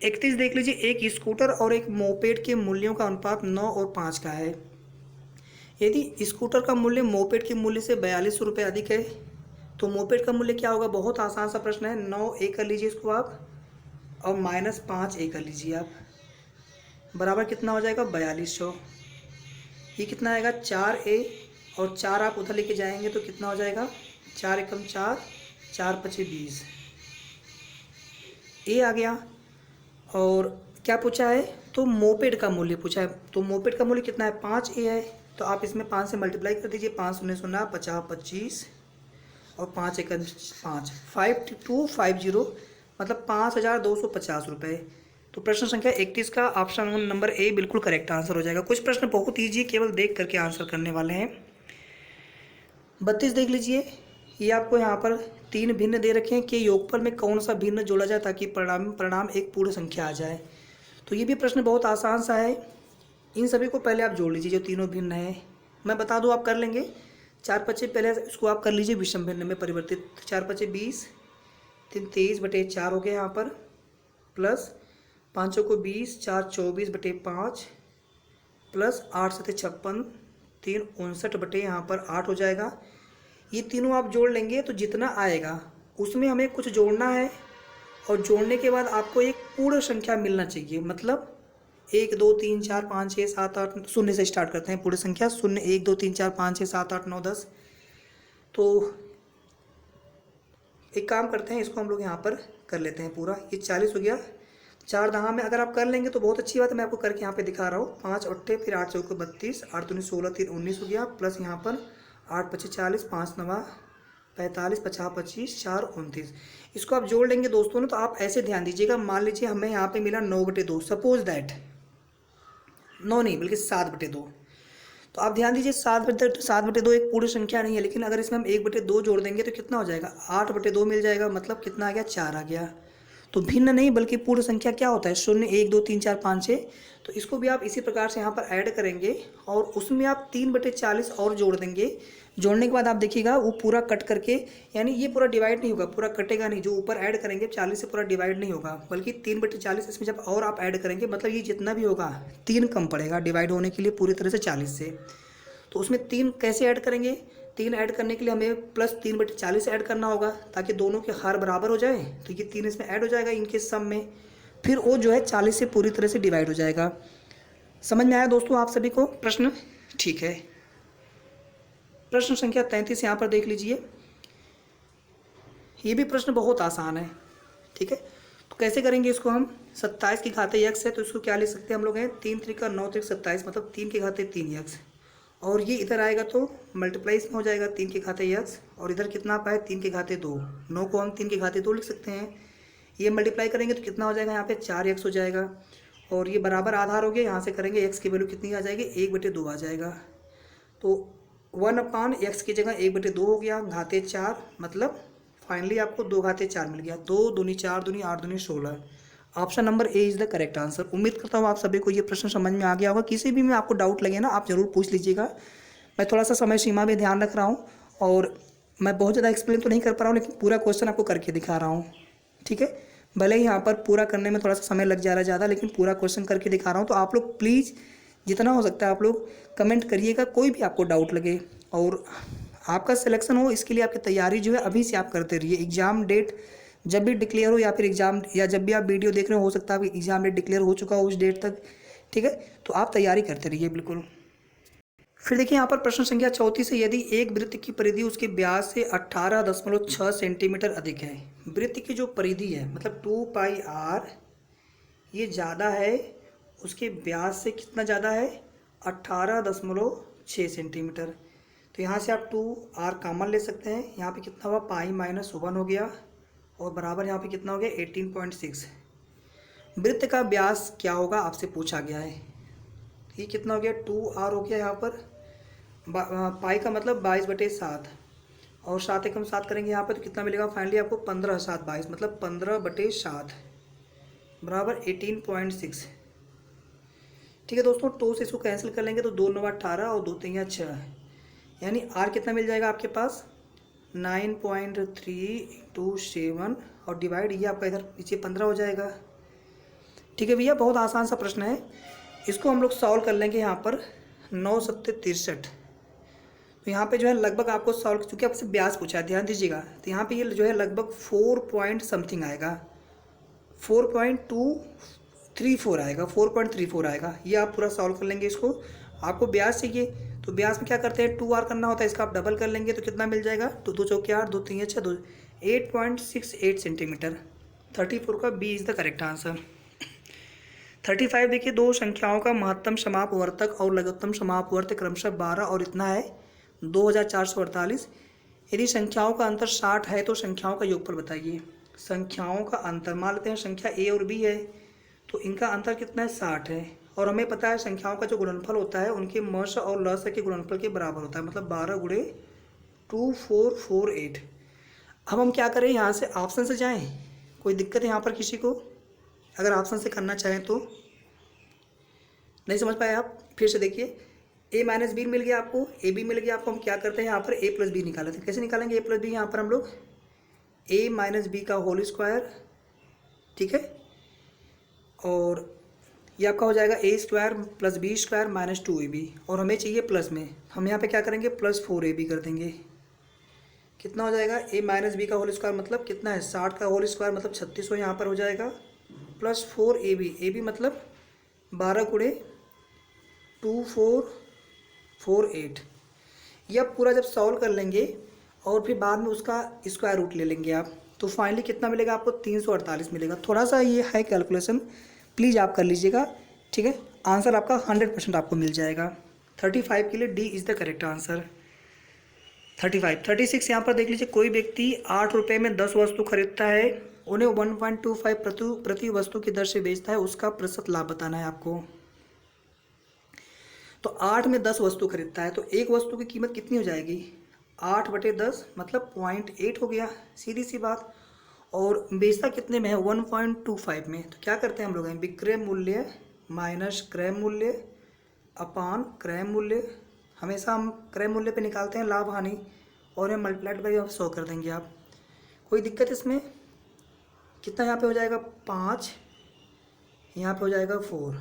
31 देख लीजिए, एक स्कूटर और एक मोपेड के मूल्यों का अनुपात 9 और 5 का है। यदि स्कूटर का मूल्य मोपेड के मूल्य से 4200 रुपये अधिक है तो मोपेड का मूल्य क्या होगा, बहुत आसान सा प्रश्न है। 9 ए कर लीजिए इसको आप, और -5 ए कर लीजिए आप, बराबर कितना हो जाएगा 4200। ये कितना आएगा 4 ए, और 4 आप उधर लेके जाएंगे तो कितना हो जाएगा, 4 एकम 4, 4 पचे 20 ए आ गया। और क्या पूछा है, तो मोपेड का मूल्य पूछा है, तो मोपेड का मूल्य कितना है 5 ए है, तो आप इसमें 5 से मल्टीप्लाई कर दीजिए, 5 शून्य 0 50 25 और 5 एक 5, 5250 मतलब 5250 रुपये। तो प्रश्न संख्या 31 का ऑप्शन नंबर ए बिल्कुल करेक्ट आंसर हो जाएगा। कुछ प्रश्न बहुत ईजी, केवल देख करके आंसर करने वाले हैं। 32 देख लीजिए, ये आपको यहाँ पर 3 भिन्न दे रखे हैं कि योगफल में कौन सा भिन्न जोड़ा जाए ताकि परिणाम एक पूर्ण संख्या आ जाए। तो ये भी प्रश्न बहुत आसान सा है। इन सभी को पहले आप जोड़ लीजिए जो तीनों भिन्न है, मैं बता दूँ आप कर लेंगे। 4 पचे पहले इसको आप कर लीजिए विषम भिन्न में परिवर्तित, 4 पचे 20, 3 23/4 हो गया यहाँ पर, प्लस 5 को 20, 4 24/5 प्लस 8 7 56, 3 59 यहाँ पर 8 हो जाएगा। ये तीनों आप जोड़ लेंगे तो जितना आएगा उसमें हमें कुछ जोड़ना है, और जोड़ने के बाद आपको एक पूर्ण संख्या मिलना चाहिए। मतलब 1 2 3 4 5 6 7 8, शून्य से स्टार्ट करते हैं पूर्ण संख्या, 0 1 2 3 4 5 6 7 8 9 10। तो एक काम करते हैं, इसको हम लोग यहाँ पर कर लेते हैं पूरा। ये 40 हो गया, 4 दहा में अगर आप कर लेंगे तो बहुत अच्छी बात है, मैं आपको करके यहाँ पे दिखा रहा हूँ। 5 8 फिर 8 चौके 32, 8 दूनी 16, 3 19 हो गया, प्लस यहाँ पर 8 पचे 40, 5 9 45, 50 25, 4 29। इसको आप जोड़ लेंगे दोस्तों ना, तो आप ऐसे ध्यान दीजिएगा। मान लीजिए हमें यहाँ पे मिला 9/2, सपोज दैट 9 नहीं बल्कि 7/2। तो आप ध्यान दीजिए 7/2 एक पूर्ण संख्या नहीं है, लेकिन अगर इसमें हम 1/2 जोड़ देंगे तो कितना हो जाएगा, 8/2 मिल जाएगा। मतलब कितना आ गया, 4 आ गया। तो भिन्न नहीं बल्कि पूर्ण संख्या क्या होता है, 0 1 2 3 4 5 6। तो इसको भी आप इसी प्रकार से यहाँ पर ऐड करेंगे, और उसमें आप 3/40 और जोड़ देंगे। जोड़ने के बाद आप देखिएगा वो पूरा कट करके, यानी ये पूरा डिवाइड नहीं होगा, पूरा कटेगा नहीं। जो ऊपर ऐड करेंगे 40 से पूरा डिवाइड नहीं होगा, बल्कि 3/40 इसमें जब और आप ऐड करेंगे, मतलब ये जितना भी होगा 3 कम पड़ेगा डिवाइड होने के लिए पूरी तरह से 40 से। तो उसमें 3 कैसे ऐड करेंगे, 3 ऐड करने के लिए हमें प्लस 3/40 ऐड करना होगा ताकि दोनों के हार बराबर हो जाए। तो ये 3 इसमें ऐड हो जाएगा इनके सम में, फिर वो जो है 40 से पूरी तरह से डिवाइड हो जाएगा। समझ में आया दोस्तों आप सभी को प्रश्न? ठीक है। प्रश्न संख्या 33 यहाँ पर देख लीजिए, ये भी प्रश्न बहुत आसान है। ठीक है, तो कैसे करेंगे इसको हम, 27 की घाते x है तो इसको क्या लिख सकते हैं हम लोग हैं, 3 त्रिका 9 त्रिक 27, मतलब 3 की घाते 3x, और ये इधर आएगा तो मल्टीप्लाई इसमें हो जाएगा 3 की घाते x, और इधर कितना पाए 3 की घाते 2, 9 को हम 3 की घाते 2 लिख सकते हैं। ये मल्टीप्लाई करेंगे तो कितना हो जाएगा, यहाँ पे 4x हो जाएगा, और ये बराबर आधार हो गया। यहाँ से करेंगे x की वैल्यू कितनी आ जाएगी, 1/2 आ जाएगा। तो 1/x की जगह 1/2 हो गया, घाते 4, मतलब फाइनली आपको 2 घाते 4 मिल गया। 2 दूनी 4 दूनी 8 दूनी 16। Option number A is the correct answer. उम्मीद करता हूँ आप सभी को ये प्रश्न समझ में आ गया होगा। किसी भी में आपको डाउट लगे ना, आप ज़रूर पूछ लीजिएगा। मैं थोड़ा सा समय सीमा में ध्यान रख रहा हूँ, और मैं बहुत ज़्यादा एक्सप्लेन तो नहीं कर पा रहा हूँ, लेकिन पूरा क्वेश्चन आपको करके दिखा रहा हूँ। ठीक है, भले ही यहाँ पर पूरा करने में थोड़ा सा समय लग जा रहा है ज़्यादा, लेकिन पूरा क्वेश्चन करके दिखा रहा हूँ। तो आप लोग प्लीज़ जितना हो सकता है आप लोग कमेंट करिएगा, कोई भी आपको डाउट लगे और आपका सिलेक्शन हो, इसके लिए आपकी तैयारी जो है अभी से आप करते रहिए। एग्ज़ाम डेट जब भी डिक्लेयर हो, या फिर एग्ज़ाम, या जब भी आप वीडियो देख रहे हो सकता है कि एग्ज़ाम डेट डिक्लेयर हो चुका हो उस डेट तक, ठीक है। तो आप तैयारी करते रहिए बिल्कुल। फिर देखिए यहाँ पर प्रश्न संख्या 34 है, यदि एक वृत्त की परिधि उसके व्यास से 18.6 सेंटीमीटर अधिक है। वृत्त की जो परिधि है मतलब 2πr, ये ज़्यादा है, उसके व्यास से कितना ज़्यादा है 18.6 सेंटीमीटर। तो यहाँ से आप 2r कॉमन ले सकते हैं, यहाँ पे कितना हुआ π-1 हो गया और बराबर यहाँ पे कितना हो गया 18.6। वृत्त का व्यास क्या होगा आपसे पूछा गया है। ये कितना हो गया 2r हो गया, यहाँ पर पाई का मतलब 22/7 और 7 एकम 7 करेंगे यहाँ पर तो कितना मिलेगा फाइनली आपको 15/7 मतलब 15/7 बराबर 18.6। ठीक है दोस्तों, 2 से इसको कैंसिल कर लेंगे तो 2 9 18 और 2 3 6, यानी आर कितना मिल जाएगा आपके पास 9.3 × 7 और डिवाइड ये आपका इधर नीचे 15 हो जाएगा। ठीक है भैया, बहुत आसान सा प्रश्न है, इसको हम लोग सॉल्व कर लेंगे। यहाँ पर 9 7 63, तो यहाँ पे जो है लगभग आपको सॉल्व, चूँकि आपसे ब्याज पूछा है ध्यान दीजिएगा, तो यहाँ पे ये जो है लगभग 4 पॉइंट समथिंग आएगा, 4.234 आएगा, 4.34 आएगा। ये आप पूरा सॉल्व कर लेंगे। इसको आपको ब्याज चाहिए तो ब्याज में क्या करते हैं 2r करना होता है, इसका आप डबल कर लेंगे तो कितना मिल जाएगा, तो 2 चौके 8 2 3 6 2 8.68 सेंटीमीटर। 34 का B is the correct answer. 35 देखिए, दो संख्याओं का महत्तम समापवर्तक और लघुत्तम समापवर्तक क्रमशः 12 और इतना है 2448। यदि संख्याओं का अंतर 60 है तो संख्याओं का योगफल बताइए। संख्याओं का अंतर मान लेते हैं संख्या a और b है, तो इनका अंतर कितना है 60 है, और हमें पता है संख्याओं का जो गुणनफल होता है उनके मस और लस के गुणनफल के बराबर होता है, मतलब 12 × 2448। अब हम क्या करें, यहाँ से ऑप्शन से जाएं, कोई दिक्कत है यहाँ पर किसी को? अगर ऑप्शन से करना चाहें तो नहीं समझ पाए आप, फिर से देखिए, a - b मिल गया आपको, a b मिल गया आपको। हम क्या करते हैं यहाँ पर a + b निकालते हैं। कैसे निकालेंगे a + b? यहाँ पर हम लोग a - b का होल स्क्वायर, ठीक है, और ये आपका हो जाएगा a² + b² - 2ab, और हमें चाहिए प्लस में, हम यहाँ पे क्या करेंगे +4ab कर देंगे। कितना हो जाएगा a - b का होल स्क्वायर मतलब कितना है 60 का होल स्क्वायर मतलब 3600 यहाँ पर हो जाएगा, +4ab, ab मतलब 12 × 2448। यह पूरा जब सॉल्व कर लेंगे और फिर बाद में उसका स्क्वायर रूट ले लेंगे आप, तो फाइनली कितना मिलेगा आपको 348 मिलेगा। थोड़ा सा ये है कैलकुलेशन, प्लीज़ आप कर लीजिएगा, ठीक है। आंसर आपका 100% आपको मिल जाएगा। 35 के लिए D is the correct answer. 36 यहाँ पर देख लीजिए, कोई व्यक्ति 8 रुपये में 10 वस्तु खरीदता है, उन्हें 1.25 प्रति वस्तु की दर से बेचता है, उसका प्रतिशत लाभ बताना है आपको। तो 8 में 10 वस्तु खरीदता है तो एक वस्तु की कीमत कितनी हो जाएगी 8/10 मतलब 0.8 हो गया, सीधी सी बात। और बेचता कितने में है 1.25 में, तो क्या करते हैं हम लोग विक्रय मूल्य माइनस क्रय मूल्य अपान क्रय मूल्य, हमेशा हम क्रय मूल्य पे निकालते हैं लाभ हानि, और ये मल्टीप्लाइड बाई 100 कर देंगे आप। कोई दिक्कत इसमें? कितना यहाँ पे हो जाएगा 5, यहाँ पे हो जाएगा 4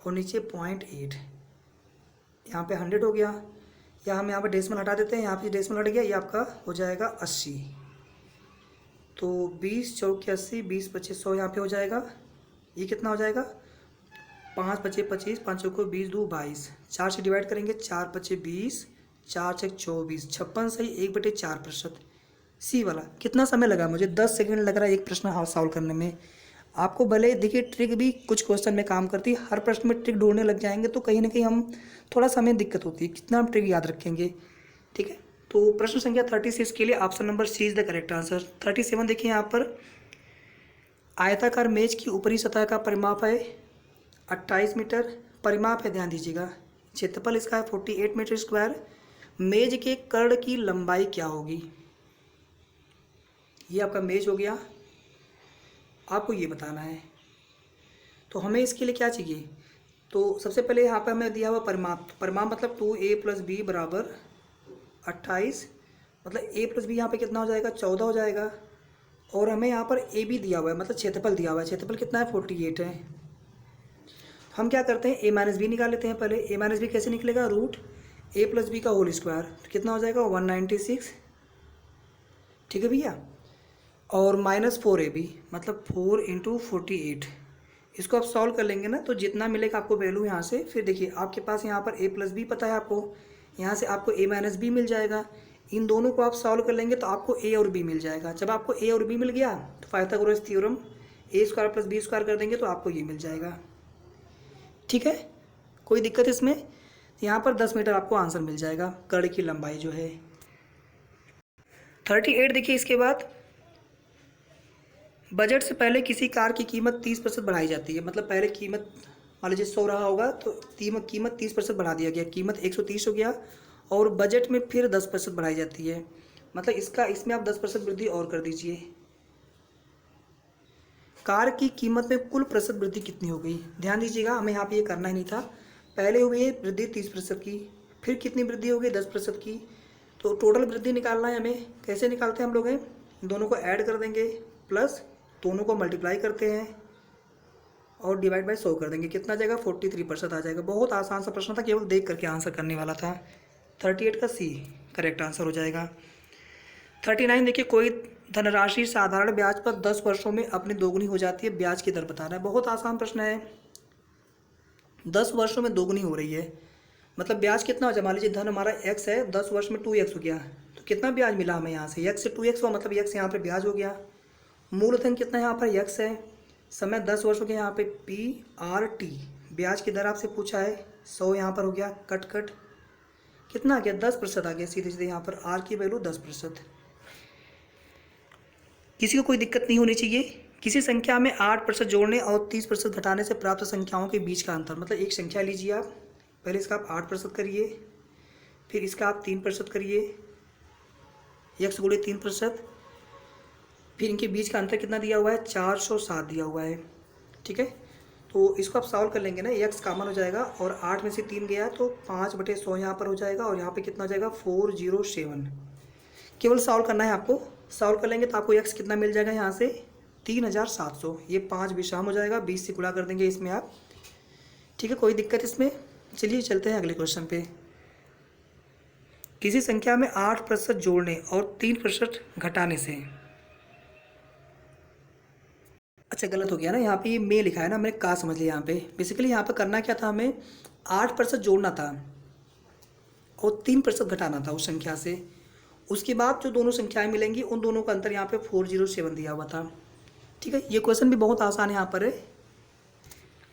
और नीचे 0.8, यहाँ पे 100 हो गया, या हम यहाँ पे डेसिमल हटा देते हैं, यहाँ पे डेसिमल हट गया, ये आपका हो जाएगा 80। तो 20 चौके 80, 20 25 100 यहाँ पे हो जाएगा। ये कितना हो जाएगा 5 25 25, 5 चौको 20 2 22, 4 से डिवाइड करेंगे 4 25 20, 4 6 24, 56 सही 1/4%। सी वाला कितना समय लगा मुझे 10 सेकंड लग रहा है एक प्रश्न सॉल्व करने में। आपको भले देखिए ट्रिक भी कुछ क्वेश्चन में काम करती है, हर प्रश्न में ट्रिक ढूंढने लग जाएंगे तो कहीं ना कहीं हम थोड़ा समय दिक्कत होती है, कितना हम ट्रिक याद रखेंगे, ठीक है। तो प्रश्न संख्या 36 के लिए option number C is the correct answer. 37 देखिए, यहाँ पर आयताकार मेज की ऊपरी सतह का परिमाप है 28 मीटर, परिमाप है ध्यान दीजिएगा, क्षेत्रफल इसका है 48 मीटर स्क्वायर। मेज के कर्ण की लंबाई क्या होगी? ये आपका मेज हो गया, आपको ये बताना है। तो हमें इसके लिए क्या चाहिए, तो सबसे पहले यहाँ पे हमें दिया हुआ परिमाप, परिमाप मतलब 2a + b = 28, मतलब a + b यहाँ पे कितना हो जाएगा 14 हो जाएगा, और हमें यहाँ पर ए भी दिया हुआ है, मतलब क्षेत्रफल दिया हुआ है। क्षेत्रफल कितना है? 48 है। हम क्या करते हैं, ए माइनस बी निकाल लेते हैं पहले। ए माइनस बी कैसे निकलेगा? रूट ए प्लस बी का होल स्क्वायर, तो कितना हो जाएगा? 196। ठीक है भैया। और माइनस 4ab, मतलब 4 इंटू 48। इसको आप सॉल्व कर लेंगे ना, तो जितना मिलेगा आपको वैल्यू यहाँ से, फिर देखिए आपके पास यहाँ पर a प्लस बी पता है आपको, यहाँ से आपको a माइनस बी मिल जाएगा। इन दोनों को आप सॉल्व कर लेंगे तो आपको a और b मिल जाएगा। जब आपको a और b मिल गया तो Pythagoras theorem a square plus B square कर देंगे तो आपको ये मिल जाएगा। ठीक है, कोई दिक्कत इसमें? यहाँ पर 10 मीटर आपको आंसर मिल जाएगा, कर्ण की लंबाई जो है। 38 देखिए, इसके बाद बजट से पहले किसी कार की कीमत 30% बढ़ाई जाती है। मतलब पहले कीमत मान लीजिए 100 रहा होगा तो कीमत 30% बढ़ा दिया गया, कीमत 130 हो गया, और बजट में फिर 10% बढ़ाई जाती है। मतलब इसमें आप 10% वृद्धि और कर दीजिए। कार की कीमत में कुल प्रतिशत वृद्धि कितनी हो गई? ध्यान दीजिएगा, हमें यहाँ पे ये करना ही नहीं था। पहले हुई है वृद्धि 30% की, फिर कितनी वृद्धि हो गई? 10% की। तो टोटल वृद्धि निकालना है हमें। कैसे निकालते हैं हम लोग? हैं दोनों को ऐड कर देंगे, प्लस दोनों को मल्टीप्लाई करते हैं और डिवाइड बाय 100 कर देंगे। कितना आ जाएगा? 43% आ जाएगा। बहुत आसान सा प्रश्न था, केवल देख करके आंसर करने वाला था। 38 का सी करेक्ट आंसर हो जाएगा। 39 देखिए, कोई धनराशि साधारण ब्याज पर 10 वर्षों में अपनी दोगुनी हो जाती है, ब्याज की दर बताना है। बहुत आसान प्रश्न है। 10 वर्षों में दोगुनी हो रही है, मतलब ब्याज कितना हो जाए? मान लीजिए धन हमारा x है, 10 वर्ष में 2x हो गया, तो कितना ब्याज मिला हमें यहाँ से? x से 2x हुआ, मतलब x यहाँ पर ब्याज हो गया। मूलधन कितना यहाँ पर? x है। समय 10 वर्ष हो गया, यहाँ पे PRT। ब्याज की दर आपसे पूछा है, 100 यहाँ पर हो गया, कट कट कितना आ गया? 10% आ गया। सीधे सीधे यहाँ पर r की वैल्यू 10%। किसी को कोई दिक्कत नहीं होनी चाहिए। किसी संख्या में 8% जोड़ने और 30% घटाने से प्राप्त संख्याओं के बीच का अंतर। मतलब एक संख्या लीजिए आप, पहले इसका आप 8% करिए, फिर इसका आप 3% करिए, x गुणे 3%, फिर इनके बीच का अंतर कितना दिया हुआ है? 407 दिया हुआ है। ठीक है, तो इसको आप सॉल्व कर लेंगे ना, x कॉमन हो जाएगा और 8 में से 3 गया तो 5/100 यहाँ पर हो जाएगा, और यहाँ पे कितना हो जाएगा? 407। केवल सॉल्व करना है आपको। सॉल्व कर लेंगे तो आपको x कितना मिल जाएगा? यहाँ से 3700। ये 5 विषम हो जाएगा, 20 से गुणा कर देंगे इसमें आप। ठीक है, कोई दिक्कत इसमें? चलिए चलते हैं अगले क्वेश्चन पे। किसी संख्या में 8% जोड़ने और 3% घटाने से। अच्छा, गलत हो गया ना, यहाँ पे ये में लिखा है ना, मैंने का समझ लिया। यहाँ पे बेसिकली यहाँ पे करना क्या था, हमें 8% जोड़ना था और 3% घटाना था उस संख्या से। उसके बाद जो दोनों संख्याएं मिलेंगी उन दोनों का अंतर यहाँ पे 407 दिया हुआ था। ठीक है, ये क्वेश्चन भी बहुत आसान है यहाँ पर है।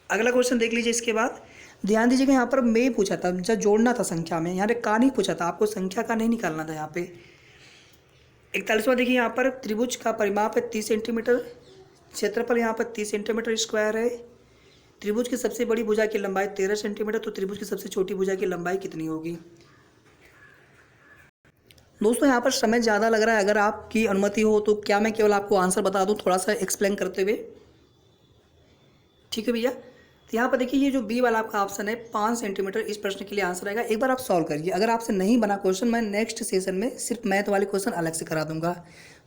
अगला क्वेश्चन देख लीजिए। इसके बाद ध्यान दीजिएगा, यहाँ पर में पूछा था, जब जोड़ना था संख्या में, यहाँ पे का नहीं पूछा था, आपको संख्या का नहीं निकालना था। यहाँ पे 41वां देखिए, यहाँ पर त्रिभुज का परिमाप है 30 सेंटीमीटर, क्षेत्रफल यहाँ पर 30 सेंटीमीटर स्क्वायर है। त्रिभुज की सबसे बड़ी भुजा की लंबाई 13 सेंटीमीटर, तो त्रिभुज की सबसे छोटी भुजा की लंबाई कितनी होगी? दोस्तों यहाँ पर समय ज़्यादा लग रहा है, अगर आपकी अनुमति हो तो क्या मैं केवल आपको आंसर बता दूँ थोड़ा सा एक्सप्लेन करते हुए? ठीक है भैया, तो यहाँ पर देखिए ये जो बी वाला आपका ऑप्शन है 5 सेंटीमीटर, इस प्रश्न के लिए आंसर आएगा। एक बार आप सॉल्व करिए, अगर आपसे नहीं बना क्वेश्चन मैं नेक्स्ट सेशन में सिर्फ मैथ वाले क्वेश्चन अलग से करा दूंगा।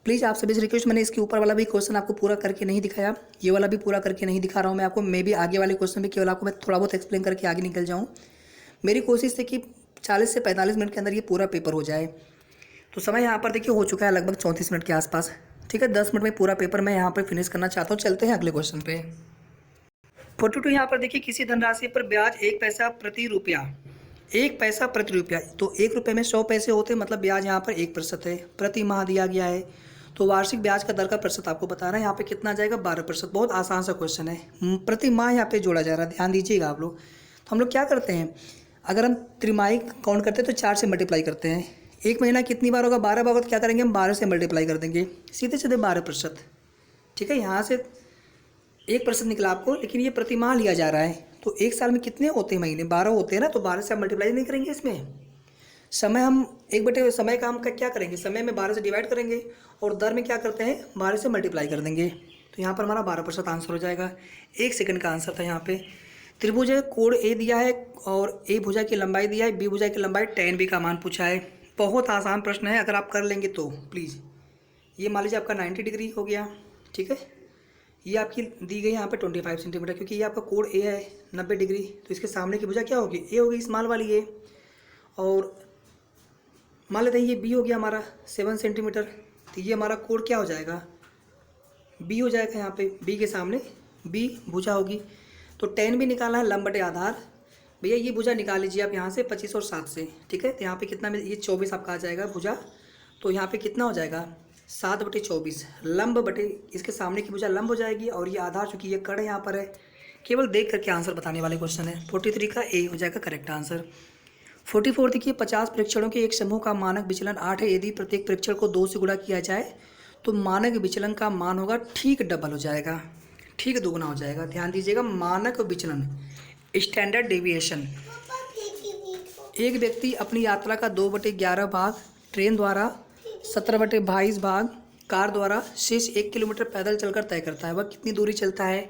प्लीज़ आप सभी से रिक्वेस्ट, मैंने इसके ऊपर वाला भी क्वेश्चन आपको पूरा करके नहीं दिखाया, ये वाला भी पूरा करके नहीं दिखा रहा हूँ मैं आपको। मे भी आगे वाले क्वेश्चन भी केवल आपको मैं थोड़ा बहुत एक्सप्लेन करके आगे निकल जाऊँ। मेरी कोशिश है कि 40 से 45 मिनट के अंदर ये पूरा पेपर हो जाए। तो समय यहाँ पर देखिए हो चुका है लगभग 34 मिनट के आसपास। ठीक है, 10 मिनट में पूरा पेपर मैं यहाँ पर फिनिश करना चाहता हूँ। चलते हैं अगले क्वेश्चन पे। 42 यहाँ पर देखिए, किसी धनराशि पर ब्याज 1 पैसा प्रति रुपया, 1 पैसा प्रति रुपया, तो 1 रुपये में 100 पैसे होते, मतलब ब्याज यहाँ पर 1% है। प्रति माह दिया गया है, तो वार्षिक ब्याज का दर का प्रतिशत आपको बताना है। यहाँ पे कितना आ जाएगा? 12%। बहुत आसान सा क्वेश्चन है, प्रति माह यहाँ पे जोड़ा जा रहा है, ध्यान दीजिएगा आप लोग। तो हम लोग क्या करते हैं, अगर हम त्रिमाही काउंट करते हैं तो 4 से मल्टीप्लाई करते हैं। एक महीना कितनी बार होगा? 12 बार। तो क्या करेंगे हम? 12 से मल्टीप्लाई कर देंगे, सीधे सीधे 12%। ठीक है, यहाँ से 1% निकला आपको, लेकिन ये प्रति माह लिया जा रहा है। तो एक साल में कितने होते हैं महीने? 12 होते हैं ना, तो 12 से आप मल्टीप्लाई नहीं करेंगे इसमें। समय हम 1/, समय का हम क्या करेंगे, समय में 12 से डिवाइड करेंगे और दर में क्या करते हैं? 12 से मल्टीप्लाई कर देंगे। तो यहाँ पर हमारा 12% आंसर हो जाएगा। 1 सेकंड का आंसर था यहाँ पे। त्रिभुज है, कोण ए दिया है और ए भुजा की लंबाई दिया है, बी भुजा की लंबाई tan b का मान पूछा है। बहुत आसान प्रश्न है, अगर आप कर लेंगे तो प्लीज़ ये मान लीजिए आपका 90 डिग्री हो गया, ठीक है। ये आपकी दी गई यहाँ पे 25 सेंटीमीटर, क्योंकि ये आपका कोण ए है 90 डिग्री, तो इसके सामने की भुजा क्या होगी, ए होगी, स्मॉल वाली ए। और मान लेते हैं ये बी हो गया हमारा 7 सेंटीमीटर, तो ये हमारा कोण क्या हो जाएगा, बी हो जाएगा। यहाँ पे बी के सामने बी भुजा होगी। तो 10 भी निकालना है, लंब बटे आधार। भैया ये भुजा निकाल लीजिए आप यहाँ से 25 और 7 से, ठीक है। तो यहाँ पे कितना में ये 24 आपका आ जाएगा भुजा, तो यहाँ पे कितना हो जाएगा 7 बटे 24, लंब बटे इसके सामने की भुजा लंब हो जाएगी, और ये आधार चूँकि ये कड़ यहाँ पर है। केवल देख करके आंसर बताने वाले क्वेश्चन है। 43 का ए हो जाएगा करेक्ट आंसर। 44 देखिए, 50 परीक्षणों के एक समूह का मानक विचलन 8 है। यदि प्रत्येक परीक्षण को 2 से गुणा किया जाए तो मानक विचलन का मान होगा ठीक डबल हो जाएगा, ठीक दोगुना हो जाएगा। ध्यान दीजिएगा, मानक विचलन स्टैंडर्ड डेविएशन। एक व्यक्ति अपनी यात्रा का 2/11 भाग ट्रेन द्वारा, 17/22 भाग कार द्वारा, शेष 1 किलोमीटर पैदल चलकर तय करता है। वह कितनी दूरी चलता है।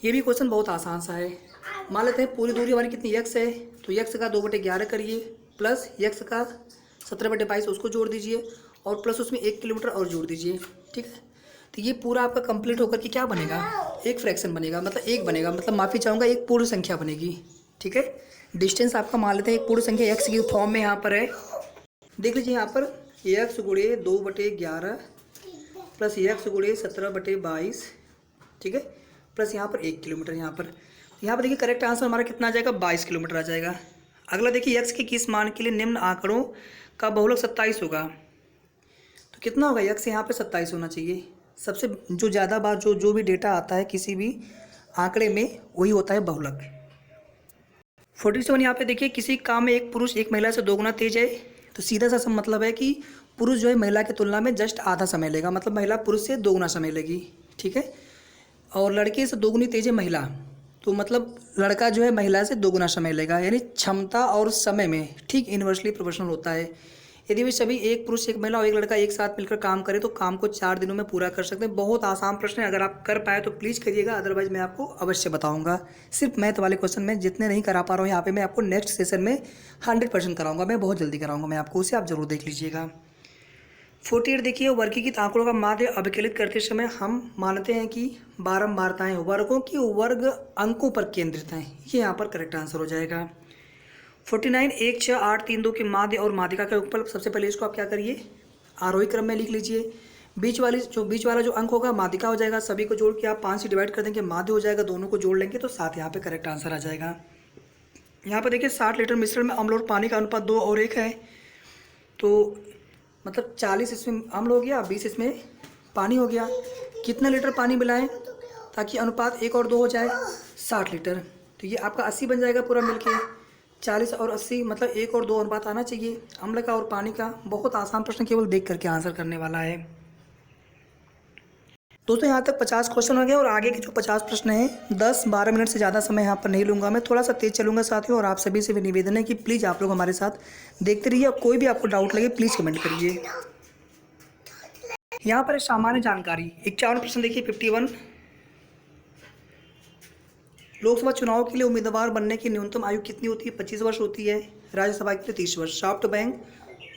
ये भी क्वेश्चन बहुत आसान सा है। मान लेते हैं पूरी दूरी हमारी कितनी x है, तो x का 2/11 करिए, प्लस x का 17/22 उसको जोड़ दीजिए, और प्लस उसमें 1 किलोमीटर और जोड़ दीजिए, ठीक है। तो ये पूरा आपका कंप्लीट होकर के क्या बनेगा, एक फ्रैक्शन बनेगा, मतलब एक बनेगा, मतलब माफ़ी चाहूँगा एक पूर्ण संख्या बनेगी, ठीक है। डिस्टेंस आपका मान लेते हैं एक पूर्ण संख्या x की फॉर्म में यहाँ पर है। देख लीजिए यहाँ पर x गुणे 2/11 प्लस x गुणे 17/22, ठीक है, प्लस यहाँ पर 1 किलोमीटर। यहाँ पर देखिए करेक्ट आंसर हमारा कितना आ जाएगा, 22 किलोमीटर आ जाएगा। अगला देखिए, x के किस मान के लिए निम्न आंकड़ों का बहुलक 27 होगा, तो कितना होगा, x यहाँ पे 27 होना चाहिए। सबसे जो ज़्यादा बार जो भी डेटा आता है किसी भी आंकड़े में, वही होता है बहुलक। 47 यहाँ पे देखिए, किसी काम में एक पुरुष एक महिला से 2 गुना तेज है, तो सीधा सा मतलब है कि पुरुष जो है महिला की तुलना में जस्ट आधा समय लेगा, मतलब महिला पुरुष से 2 गुना समय लेगी, ठीक है। और लड़के से 2 गुनी तेज है महिला, तो मतलब लड़का जो है महिला से 2 गुना समय लेगा, यानी क्षमता और समय में ठीक इन्वर्सली प्रोपोर्शनल होता है। यदि वे सभी एक पुरुष एक महिला और एक लड़का एक साथ मिलकर काम करें तो काम को 4 दिनों में पूरा कर सकते हैं। बहुत आसान प्रश्न है, अगर आप कर पाए तो प्लीज़ करिएगा, अदरवाइज मैं आपको अवश्य बताऊंगा। सिर्फ मैथ वाले क्वेश्चन में जितने नहीं करा पा रहा हूँ यहाँ पे, मैं आपको नेक्स्ट सेशन में 100% कराऊंगा, मैं बहुत जल्दी कराऊंगा मैं आपको, उसे आप जरूर देख लीजिएगा। 48 देखिए, वर्गीकृत आंकड़ों का माध्य अभिकलित करते समय हम मानते हैं कि बारंबारताएं वर्गों की वर्ग अंकों पर केंद्रित हैं। ये यहाँ पर करेक्ट आंसर हो जाएगा। 49 1 6 8 3 2 के माध्य और माध्यिका के ऊपर सबसे पहले इसको आप क्या करिए, आरोही क्रम में लिख लीजिए। बीच वाला जो अंक होगा माध्यिका हो जाएगा, सभी को जोड़ के आप 5 से डिवाइड कर देंगे, माध्य हो जाएगा, दोनों को जोड़ लेंगे तो 7 यहाँ पे करेक्ट आंसर आ जाएगा। यहाँ पर देखिए 60 लीटर मिश्रण में अम्ल और पानी का अनुपात 2 और 1 है, तो मतलब 40 इसमें अम्ल हो गया, 20 इसमें पानी हो गया। कितना लीटर पानी मिलाएं ताकि अनुपात 1 और 2 हो जाए, 60 लीटर, तो ये आपका 80 बन जाएगा पूरा मिलके। 40 और 80 मतलब 1 और 2 अनुपात आना चाहिए अम्ल का और पानी का। बहुत आसान प्रश्न, केवल देख करके आंसर करने वाला है। दोस्तों यहाँ तक 50 क्वेश्चन हो गए, और आगे के जो 50 प्रश्न हैं 10-12 मिनट से ज़्यादा समय यहाँ पर नहीं लूँगा, मैं थोड़ा सा तेज़ चलूँगा साथियों। और आप सभी से भी निवेदन है कि प्लीज़ आप लोग हमारे साथ देखते रहिए, और कोई भी आपको डाउट लगे प्लीज़ कमेंट करिए। यहाँ पर सामान्य जानकारी 51 प्रश्न देखिए। 51, लोकसभा चुनाव के लिए उम्मीदवार बनने की न्यूनतम आयु कितनी होती है, 25 वर्ष होती है। राज्यसभा के लिए 30 वर्ष। सॉफ्ट बैंक,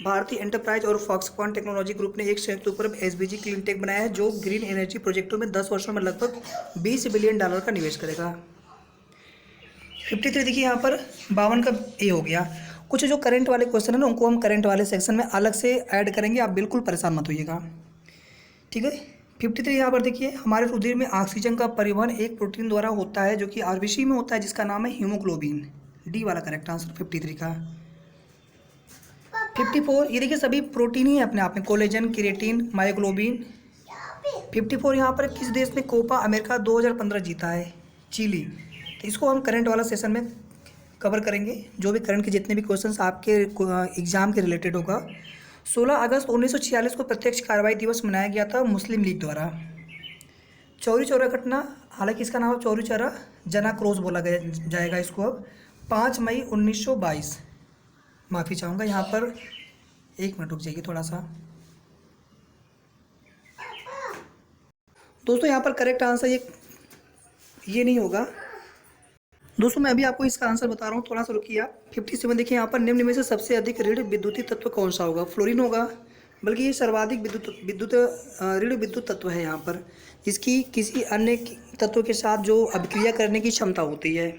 भारतीय एंटरप्राइज और फॉक्सकॉन टेक्नोलॉजी ग्रुप ने एक संयुक्त उपक्रम एसबीजी क्लीनटेक बनाया है, जो ग्रीन एनर्जी प्रोजेक्टों में 10 वर्षों में लगभग $20 बिलियन का निवेश करेगा। 53 देखिए, यहाँ पर 52 का ए हो गया। कुछ जो करंट वाले क्वेश्चन है ना, उनको हम करंट वाले सेक्शन में अलग से ऐड करेंगे, आप बिल्कुल परेशान मत होइएगा, ठीक है। 53 यहाँ पर देखिए, हमारे रुधिर में ऑक्सीजन का परिवहन एक प्रोटीन द्वारा होता है जो कि आरबीसी में होता है, जिसका नाम है हीमोग्लोबिन। डी वाला करेक्ट आंसर 53 का। 54, ये देखिए सभी प्रोटीन ही है अपने आप में, कोलेजन, केराटिन, मायोग्लोबिन। 54 यहाँ पर किस देश ने कोपा अमेरिका 2015 जीता है, चिली। तो इसको हम करंट वाला सेशन में कवर करेंगे, जो भी करंट के जितने भी क्वेश्चंस आपके एग्जाम के रिलेटेड होगा। 16 अगस्त 1946 को प्रत्यक्ष कार्रवाई दिवस मनाया गया था मुस्लिम लीग द्वारा। चौरी चौरा घटना, हालांकि इसका नाम चौरी चौरा जना क्रॉस बोला जाएगा इसको अब। 5 मई 1922, माफ़ी चाहूँगा यहाँ पर 1 मिनट रुक जाइए थोड़ा सा। दोस्तों यहाँ पर करेक्ट आंसर ये नहीं होगा दोस्तों, मैं अभी आपको इसका आंसर बता रहा हूँ, थोड़ा सा रुकिए आप। 57 देखिए, यहाँ पर निम्न में से सबसे अधिक ऋण विद्युतीय तत्व कौन सा होगा। फ्लोरीन होगा, बल्कि ये सर्वाधिक ऋण विद्युत तत्व है यहाँ पर, जिसकी किसी अन्य तत्व के साथ जो अभिक्रिया करने की क्षमता होती है।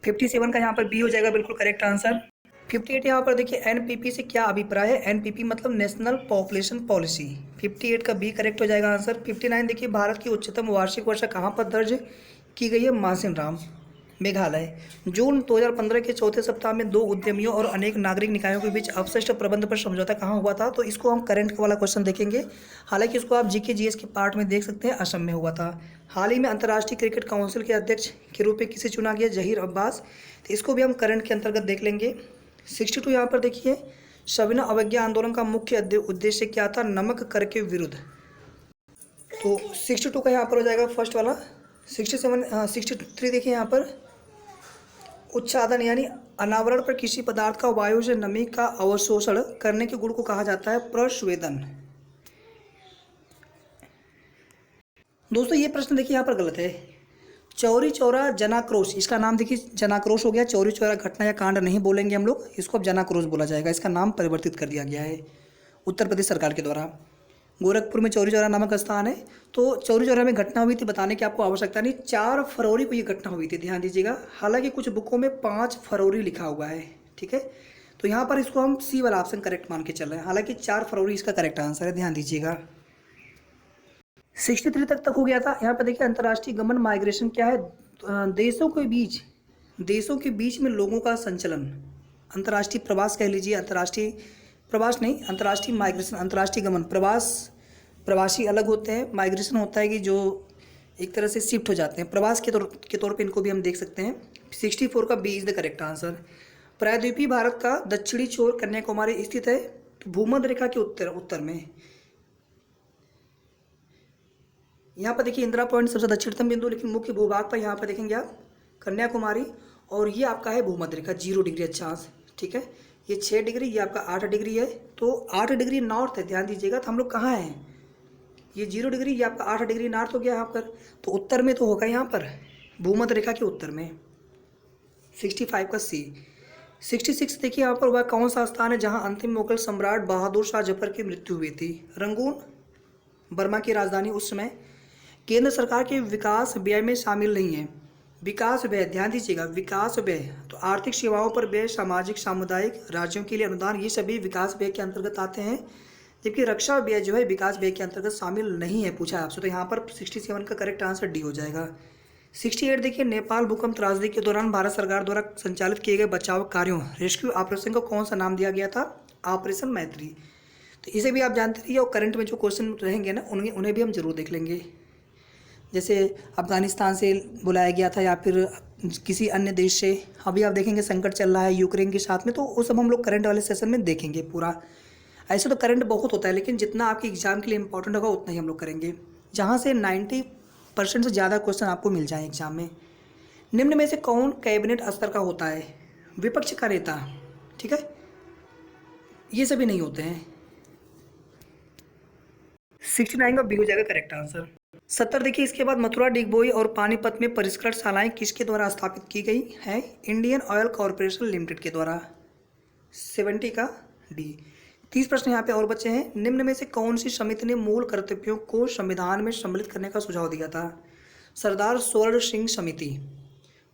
57 का यहाँ पर बी हो जाएगा बिल्कुल करेक्ट आंसर। 58 यहाँ पर देखिए एनपीपी से क्या अभिप्राय है। एनपीपी मतलब नेशनल पॉपुलेशन पॉलिसी। 58 का बी करेक्ट हो जाएगा आंसर। 59 देखिए भारत की उच्चतम वार्षिक वर्षा कहाँ पर दर्ज की गई है। मासिन राम, मेघालय। जून 2015 के चौथे सप्ताह में 2 उद्यमियों और अनेक नागरिक निकायों के बीच अवशिष्ट प्रबंध पर समझौता कहाँ हुआ था। तो इसको हम करंट वाला क्वेश्चन देखेंगे। हालांकि इसको आप जीके जीएस के पार्ट में देख सकते हैं, असम में हुआ था। हाल ही में अंतर्राष्ट्रीय क्रिकेट काउंसिल के अध्यक्ष के रूप में किसे चुना गया, जहीर अब्बास। तो इसको भी हम करंट के अंतर्गत देख लेंगे। 62 यहाँ पर देखिए सविनय अवज्ञा आंदोलन का मुख्य उद्देश्य क्या था, नमक कर के विरुद्ध। तो 62 का यहाँ पर हो जाएगा फर्स्ट वाला। 63 देखिए यहाँ पर उच्चादन यानी अनावरण पर किसी पदार्थ का वायु से नमी का अवशोषण करने के गुण को कहा जाता है प्रस्वेदन। दोस्तों ये प्रश्न देखिए यहाँ पर गलत है। चौरी चौरा जनाक्रोश, इसका नाम देखिए जनाक्रोश हो गया। चौरी चौरा घटना या कांड नहीं बोलेंगे हम लोग, इसको अब जनाक्रोश बोला जाएगा। इसका नाम परिवर्तित कर दिया गया है उत्तर प्रदेश सरकार के द्वारा। गोरखपुर में चौरी चौरा नामक स्थान है। तो चौरी चौरा में घटना हुई थी, बताने की आपको आवश्यकता नहीं। 4 फरवरी को ये घटना हुई थी, ध्यान दीजिएगा। हालांकि कुछ बुकों में 5 फरवरी लिखा हुआ है, ठीक है। तो यहाँ पर इसको हम सी वाला ऑप्शन करेक्ट मान के चल रहे हैं। हालांकि 4 फरवरी इसका करेक्ट आंसर है, ध्यान दीजिएगा। 63 तक हो गया था। यहाँ पर देखिए अंतर्राष्ट्रीय गमन माइग्रेशन क्या है, देशों के बीच में लोगों का संचलन। अंतर्राष्ट्रीय प्रवास कह लीजिए, अंतर्राष्ट्रीय प्रवास नहीं, अंतर्राष्ट्रीय माइग्रेशन। अंतर्राष्ट्रीय गमन, प्रवासी अलग होते हैं, माइग्रेशन होता है कि जो एक तरह से शिफ्ट हो जाते हैं। प्रवास के तौर पे इनको भी हम देख सकते हैं। 64 का B is the correct answer. प्रायद्वीपीय भारत का दक्षिणी छोर कन्याकुमारी स्थित है, तो भूमध्य रेखा के उत्तर में। यहाँ पर देखिए इंदिरा पॉइंट सबसे दक्षिणतम बिंदु, लेकिन मुख्य भूभाग पर यहाँ पर देखेंगे आप कन्याकुमारी, और ये आपका है भूमध्य रेखा 0 डिग्री अक्षांश, ठीक है। ये 6 डिग्री, ये आपका 8 डिग्री है। तो 8 डिग्री नॉर्थ है, ध्यान दीजिएगा। तो हम लोग कहाँ हैं, ये 0 डिग्री, ये आपका 8 डिग्री नॉर्थ हो गया यहाँ पर। तो उत्तर में तो होगा यहाँ पर भूमध्य रेखा के उत्तर में। 65 का सी। 66 देखिए यहाँ पर वह कौन सा स्थान है जहाँ अंतिम मुगल सम्राट बहादुर शाह जफर की मृत्यु हुई थी। रंगून, बर्मा की राजधानी उस समय। केंद्र सरकार के विकास व्यय में शामिल नहीं है। विकास व्यय, ध्यान दीजिएगा, विकास व्यय तो आर्थिक सेवाओं पर व्यय, सामाजिक सामुदायिक राज्यों के लिए अनुदान, ये सभी विकास व्यय के अंतर्गत आते हैं। जबकि रक्षा व्यय जो है विकास व्यय के अंतर्गत शामिल नहीं है, पूछा है आपसे। तो यहाँ पर 67 का करेक्ट आंसर डी हो जाएगा। 68 देखिए नेपाल भूकंप त्रासदी के दौरान भारत सरकार द्वारा संचालित किए गए बचाव कार्यों रेस्क्यू ऑपरेशन को कौन सा नाम दिया गया था, ऑपरेशन मैत्री। तो इसे भी आप जानते रहिए, और करंट में जो क्वेश्चन रहेंगे ना उन्हें भी हम जरूर देख लेंगे। जैसे अफगानिस्तान से बुलाया गया था या फिर किसी अन्य देश से, अभी आप देखेंगे संकट चल रहा है यूक्रेन के साथ में, तो वो सब हम लोग करंट वाले सेशन में देखेंगे पूरा। ऐसे तो करंट बहुत होता है, लेकिन जितना आपके एग्जाम के लिए इंपॉर्टेंट होगा उतना ही हम लोग करेंगे, जहाँ से 90% से ज़्यादा क्वेश्चन आपको मिल जाए एग्जाम में। निम्न में से कौन कैबिनेट स्तर का होता है, विपक्ष का नेता, ठीक है, ये सभी नहीं होते हैं। 69 का बी हो जाएगा करेक्ट आंसर। 70 देखिए इसके बाद मथुरा, डिगबोई और पानीपत में परिष्करण शालाएं किसके द्वारा स्थापित की गई है, इंडियन ऑयल कॉरपोरेशन लिमिटेड के द्वारा। 70 का डी। 30 प्रश्न यहाँ पे और बचे हैं। निम्न में से कौन सी समिति ने मूल कर्तव्यों को संविधान में सम्मिलित करने का सुझाव दिया था, सरदार स्वर्ण सिंह समिति।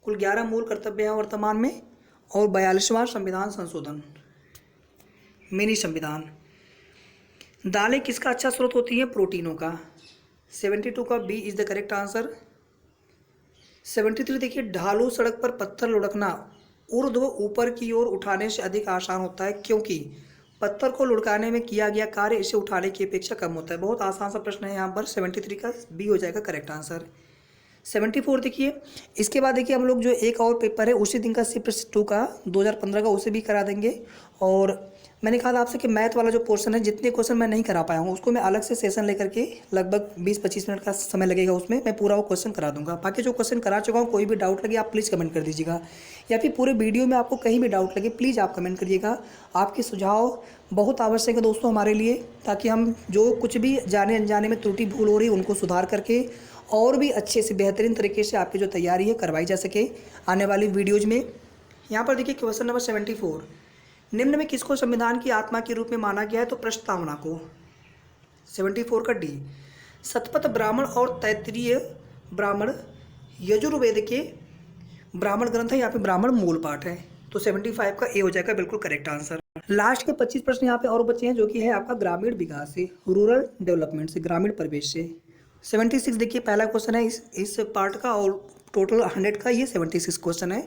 कुल 11 मूल कर्तव्य हैं वर्तमान में, और 42वां संविधान संशोधन, मिनी संविधान। दालें किसका अच्छा स्रोत होती हैं, प्रोटीनों का। 72 का B is the correct answer. 73 देखिए ढालू सड़क पर पत्थर लुढ़कना ऊर्ध्व ऊपर की ओर उठाने से अधिक आसान होता है, क्योंकि पत्थर को लुढ़काने में किया गया कार्य इसे उठाने की अपेक्षा कम होता है। बहुत आसान सा प्रश्न है यहाँ पर। 73 का बी हो जाएगा करेक्ट आंसर। 74 देखिए इसके बाद देखिए हम लोग जो एक और पेपर है उसी दिन का शिफ्ट 2 का 2015 का, उसे भी करा देंगे। और मैंने कहा था आपसे कि मैथ वाला जो पोर्शन है, जितने क्वेश्चन मैं नहीं करा पाया हूँ उसको मैं अलग से सेशन लेकर के लगभग 20-25 मिनट का समय लगेगा, उसमें मैं पूरा वो क्वेश्चन करा दूंगा। बाकी जो क्वेश्चन करा चुका हूँ, कोई भी डाउट लगे आप प्लीज़ कमेंट कर दीजिएगा, या फिर पूरे वीडियो में आपको कहीं भी डाउट लगे प्लीज़ आप कमेंट करिएगा। आपके सुझाव बहुत आवश्यक है दोस्तों हमारे लिए, ताकि हम जो कुछ भी जाने अनजाने में त्रुटि भूल हो रही है उनको सुधार करके और भी अच्छे से बेहतरीन तरीके से आपकी जो तैयारी है करवाई जा सके आने वाली वीडियोज़ में। यहाँ पर देखिए क्वेश्चन नंबर 74, निम्न में किसको संविधान की आत्मा के रूप में माना गया है? तो प्रस्तावना को। 74 का डी। शतपथ ब्राह्मण और तैत्तिरीय ब्राह्मण यजुर्वेद के ब्राह्मण ग्रंथ है, यहाँ पे ब्राह्मण मूल पाठ है। तो 75 का ए हो जाएगा बिल्कुल करेक्ट आंसर। लास्ट के 25 प्रश्न यहाँ पे और बचे हैं, जो कि है आपका ग्रामीण विकास से, रूरल डेवलपमेंट से, ग्रामीण परिवेश से। 76 देखिए पहला क्वेश्चन है इस पार्ट का, और टोटल 100 का ये 76 क्वेश्चन है।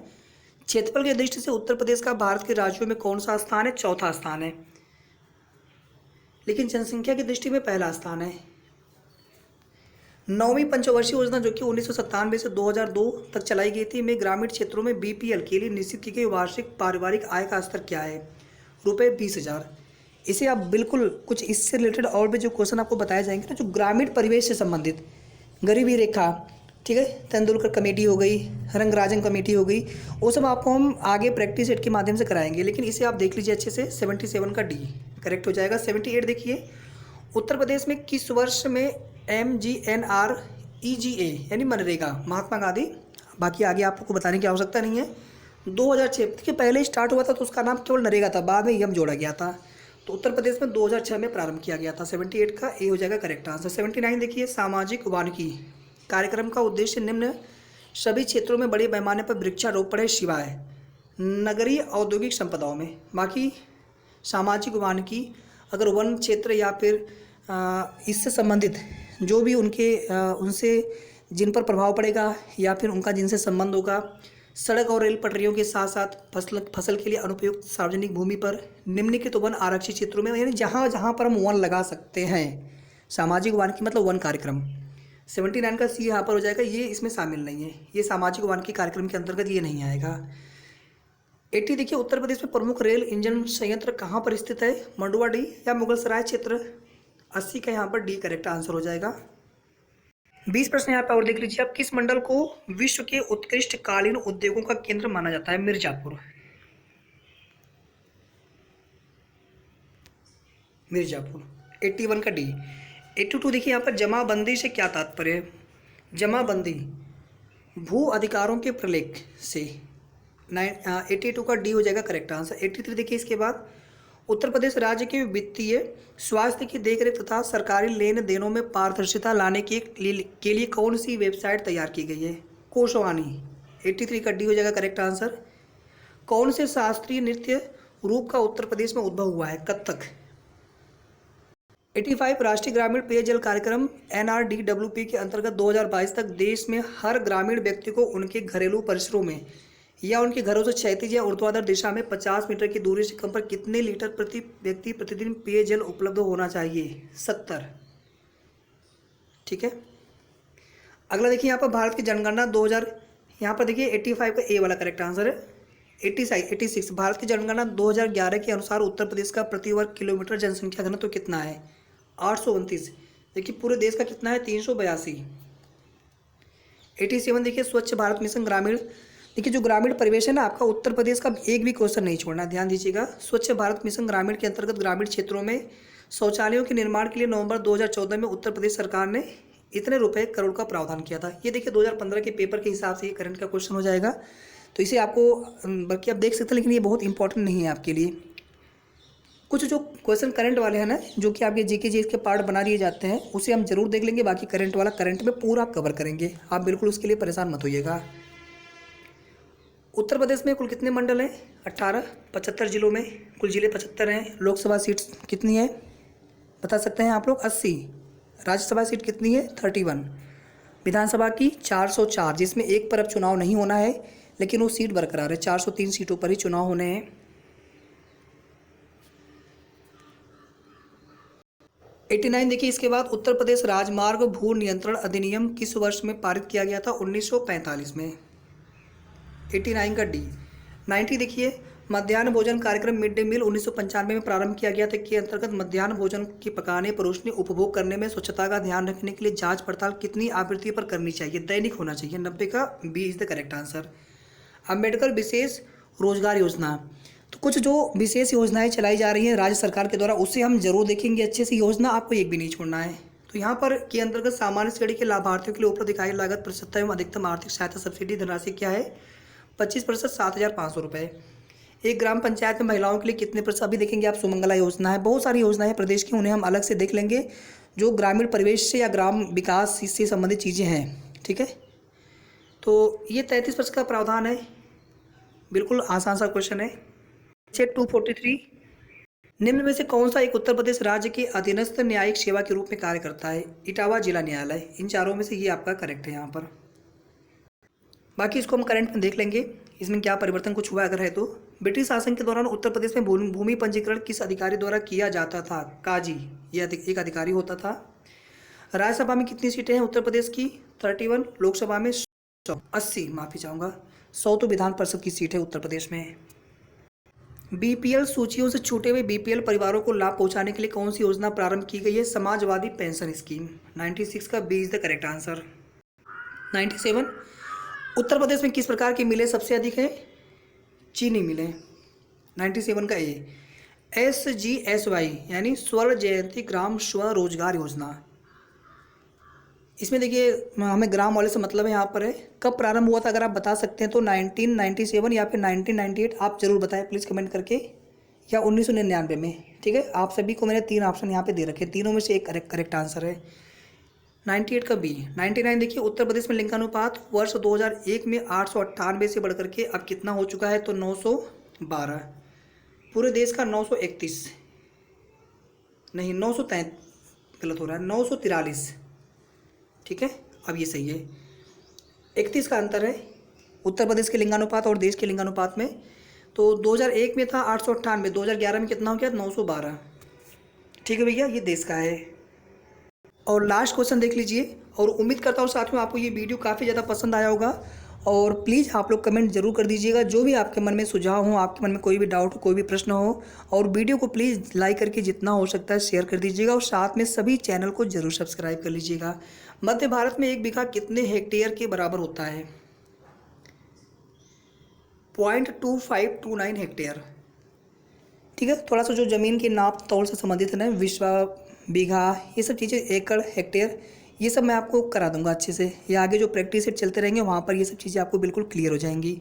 क्षेत्रफल की दृष्टि से उत्तर प्रदेश का भारत के राज्यों में कौन सा स्थान है? चौथा स्थान है, लेकिन जनसंख्या की दृष्टि में पहला स्थान है। 9वीं पंचवर्षीय योजना जो कि 1997 से 2002 तक चलाई गई थी, में ग्रामीण क्षेत्रों में बीपीएल के लिए निश्चित की गई वार्षिक पारिवारिक आय का स्तर क्या है? रुपये 20,000। इसे आप बिल्कुल कुछ इससे रिलेटेड और भी जो क्वेश्चन आपको बताए जाएंगे ना, जो ग्रामीण परिवेश से संबंधित, गरीबी रेखा, ठीक है, तेंदुलकर कमेटी हो गई, रंगराजन कमेटी हो गई, वो सब आपको हम आगे प्रैक्टिस सेट के माध्यम से कराएंगे, लेकिन इसे आप देख लीजिए अच्छे से। 77 का डी करेक्ट हो जाएगा। 78 देखिए, उत्तर प्रदेश में किस वर्ष में MGNREGA यानी मनरेगा, महात्मा गांधी, बाकी आगे आपको बताने की आवश्यकता नहीं है, 2006 के पहले स्टार्ट हुआ था, तो उसका नाम केवल नरेगा था, बाद में यम जोड़ा गया था। तो उत्तर प्रदेश में 2006 में प्रारंभ किया गया था। 78 का ए हो जाएगा करेक्ट आंसर। 79 देखिए, सामाजिक वानिकी कार्यक्रम का उद्देश्य निम्न सभी क्षेत्रों में बड़े पैमाने पर वृक्षारोपण है शिवाय नगरीय औद्योगिक संपदाओं में। बाकी सामाजिक वानिकी अगर वन क्षेत्र या फिर इससे संबंधित जो भी उनसे जिन पर प्रभाव पड़ेगा या फिर उनका जिनसे संबंध होगा, सड़क और रेल पटरियों के साथ साथ फसल के लिए अनुपयुक्त सार्वजनिक भूमि पर निम्नलिखित वन आरक्षित क्षेत्रों में, यानी जहाँ जहाँ पर हम वन लगा सकते हैं, सामाजिक वानिकी मतलब वन कार्यक्रम। 79 का सी यहाँ पर हो जाएगा, ये इसमें शामिल नहीं है, ये सामाजिक वानिकी कार्यक्रम के अंतर्गत ये नहीं आएगा। 80 देखिए, उत्तर प्रदेश में प्रमुख रेल इंजन संयंत्र कहाँ पर स्थित है? मंडुआडीह या मुगलसराय क्षेत्र? 80 का यहाँ पर डी करेक्ट आंसर हो जाएगा। 20 प्रश्न यहाँ पर और देख लीजिए आप, किस मंडल को विश्व के उत्कृष्ट कालीन उद्योगों का केंद्र माना जाता है? मिर्जापुर। मिर्जापुर। 81 का डी। 82 देखिए यहाँ पर, जमाबंदी से क्या तात्पर्य है? जमाबंदी भू अधिकारों के प्रलेख से। 82 का डी हो जाएगा करेक्ट आंसर। 83 देखिए, इसके बाद उत्तर प्रदेश राज्य के वित्तीय स्वास्थ्य की देखरेख तथा सरकारी लेन देनों में पारदर्शिता लाने के लिए कौन सी वेबसाइट तैयार की गई है? कोशवानी। 83 का डी हो जाएगा करेक्ट आंसर। कौन से शास्त्रीय नृत्य रूप का उत्तर प्रदेश में उद्भव हुआ है? कथक। 85 राष्ट्रीय ग्रामीण पेयजल कार्यक्रम NRDWP के अंतर्गत 2022 तक देश में हर ग्रामीण व्यक्ति को उनके घरेलू परिसरों में या उनके घरों से क्षैतिज या ऊर्ध्वाधर दिशा में 50 मीटर की दूरी से कम पर कितने लीटर प्रति व्यक्ति प्रतिदिन पेयजल उपलब्ध होना चाहिए? 70। ठीक है, अगला देखिए यहाँ पर, भारत की जनगणना 2000, यहाँ पर देखिए 85 का ए वाला करेक्ट आंसर है। 86 भारत की जनगणना 2011 के अनुसार उत्तर प्रदेश का प्रति वर्ग किलोमीटर जनसंख्या घनत्व तो कितना है? 829। देखिए पूरे देश का कितना है? 382। 87 देखिए, स्वच्छ भारत मिशन ग्रामीण। देखिए जो ग्रामीण परिवेश है ना आपका, उत्तर प्रदेश का एक भी क्वेश्चन नहीं छोड़ना, ध्यान दीजिएगा। स्वच्छ भारत मिशन ग्रामीण के अंतर्गत ग्रामीण क्षेत्रों में शौचालयों के निर्माण के लिए नवंबर 2014 में उत्तर प्रदेश सरकार ने इतने रुपए करोड़ का प्रावधान किया था। ये देखिए 2015 के पेपर के हिसाब से ये करंट का क्वेश्चन हो जाएगा, तो इसे आपको बल्कि आप देख सकते हैं, लेकिन ये बहुत इंपॉर्टेंट नहीं है आपके लिए। कुछ जो क्वेश्चन करंट वाले हैं ना, जो कि आपके जीके के पार्ट बना लिए जाते हैं, उसे हम जरूर देख लेंगे। बाकी करंट वाला करंट में पूरा कवर करेंगे, आप बिल्कुल उसके लिए परेशान मत होइएगा। उत्तर प्रदेश में कुल कितने मंडल हैं? 18। 75 जिलों में कुल जिले 75 हैं। लोकसभा सीट कितनी है बता सकते हैं आप लोग? 80। राज्यसभा सीट कितनी है? 31। विधानसभा की 404, जिसमें एक पर अब चुनाव नहीं होना है, लेकिन वो सीट बरकरार है। 403 सीटों पर ही चुनाव होने हैं। 89 देखिए, इसके बाद उत्तर प्रदेश राजमार्ग भू नियंत्रण अधिनियम किस वर्ष में पारित किया गया था? 1945 में। 89 का डी। 90 देखिए, मध्याह्न भोजन कार्यक्रम मिड डे मील 1995 में प्रारंभ किया गया था, के अंतर्गत मध्याह्न भोजन के पकाने, परोसने, उपभोग करने में स्वच्छता का ध्यान रखने के लिए जांच पड़ताल कितनी आवृत्ति पर करनी चाहिए? दैनिक होना चाहिए। 90 का B is the correct answer. Ambedkar विशेष रोजगार योजना, तो कुछ जो विशेष योजनाएं चलाई जा रही हैं राज्य सरकार के द्वारा, उससे हम जरूर देखेंगे अच्छे से। योजना आपको एक भी नहीं छोड़ना है। तो यहाँ पर के अंतर्गत सामान्य श्रेणी के लाभार्थियों के लिए उपलब्ध इकाई लागत प्रतिशत एवं अधिकतम आर्थिक सहायता सब्सिडी धनराशि क्या है? 25%, 7,500 रुपये। एक ग्राम पंचायत में महिलाओं के लिए कितने प्रतिशत, अभी देखेंगे आप सुमंगला योजना है, बहुत सारी योजनाएं हैं प्रदेश की, उन्हें हम अलग से देख लेंगे जो ग्रामीण परिवेश से या ग्राम विकास से संबंधित चीज़ें हैं। ठीक है, तो ये 33% का प्रावधान है, बिल्कुल आसान सा क्वेश्चन है। 243, निम्न में से कौन सा एक उत्तर प्रदेश राज्य के अधीनस्थ न्यायिक सेवा के रूप में कार्य करता है? इटावा जिला न्यायालय। इन चारों में से ये आपका करेक्ट है यहाँ पर। बाकी इसको हम करंट में देख लेंगे, इसमें क्या परिवर्तन कुछ हुआ अगर है तो। ब्रिटिश शासन के दौरान उत्तर प्रदेश में भूमि पंजीकरण किस अधिकारी द्वारा किया जाता था? काजी, यह एक अधिकारी होता था। राज्यसभा में कितनी सीटें हैं उत्तर प्रदेश की? 31। लोकसभा में 80, माफी चाहूँगा, 100 तो विधान परिषद की सीट है उत्तर प्रदेश में। बीपीएल सूचियों से छूटे हुए बीपीएल परिवारों को लाभ पहुंचाने के लिए कौन सी योजना प्रारंभ की गई है? Samajwadi pension scheme. 96 का B is the correct answer. 97, Uttar Pradesh में किस प्रकार की मिलें सबसे अधिक है? चीनी मिलें। 97 का ए। SGSY यानी स्वर्ण जयंती ग्राम स्वरोजगार योजना, इसमें देखिए हमें ग्राम वाले से मतलब है, यहाँ पर है कब प्रारंभ हुआ था अगर आप बता सकते हैं तो 1997 या फिर 1998, आप जरूर बताएं प्लीज़ कमेंट करके, या 1999 में। ठीक है, आप सभी को मैंने 3 ऑप्शन यहाँ पे दे रखे, तीनों में से एक करेक्ट आंसर है। 98 का बी। 99 देखिए उत्तर प्रदेश में लिंगानुपात वर्ष 2001 में 898 से बढ़कर के अब कितना हो चुका है? तो 912। पूरे देश का 931 नहीं, 933, गलत हो रहा है, 943। ठीक है, अब ये सही है। 31 का अंतर है उत्तर प्रदेश के लिंगानुपात और देश के लिंगानुपात में। तो 2001 में था 898, 2011 में कितना हो गया? 912। ठीक है भैया, ये देश का है। और लास्ट क्वेश्चन देख लीजिए, और उम्मीद करता हूँ साथियों आपको ये वीडियो काफ़ी ज़्यादा पसंद आया होगा, और प्लीज़ आप लोग कमेंट जरूर कर दीजिएगा जो भी आपके मन में सुझाव हो, आपके मन में कोई भी डाउट हो, कोई भी प्रश्न हो, और वीडियो को प्लीज़ लाइक करके जितना हो सकता है शेयर कर दीजिएगा, और साथ में सभी चैनल को जरूर सब्सक्राइब कर लीजिएगा। मध्य भारत में 1 बीघा कितने हेक्टेयर के बराबर होता है? 0.2529 हेक्टेयर। ठीक है, थोड़ा सा जो ज़मीन की नाप तौल से संबंधित है ना, विश्वा, बीघा, ये सब चीज़ें, एकड़, हेक्टेयर, ये सब मैं आपको करा दूंगा अच्छे से। ये आगे जो प्रैक्टिस सेट चलते रहेंगे वहाँ पर ये सब चीज़ें आपको बिल्कुल क्लियर हो जाएंगी।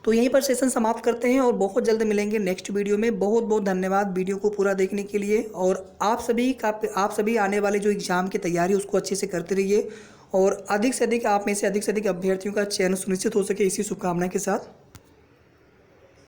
तो यहीं पर सेशन समाप्त करते हैं और बहुत जल्द मिलेंगे नेक्स्ट वीडियो में। बहुत बहुत धन्यवाद वीडियो को पूरा देखने के लिए, और आप सभी आने वाले जो एग्ज़ाम की तैयारी उसको अच्छे से करते रहिए, और अधिक से अधिक आप में से अधिक अभ्यर्थियों का चयन सुनिश्चित हो सके, इसी शुभकामना के साथ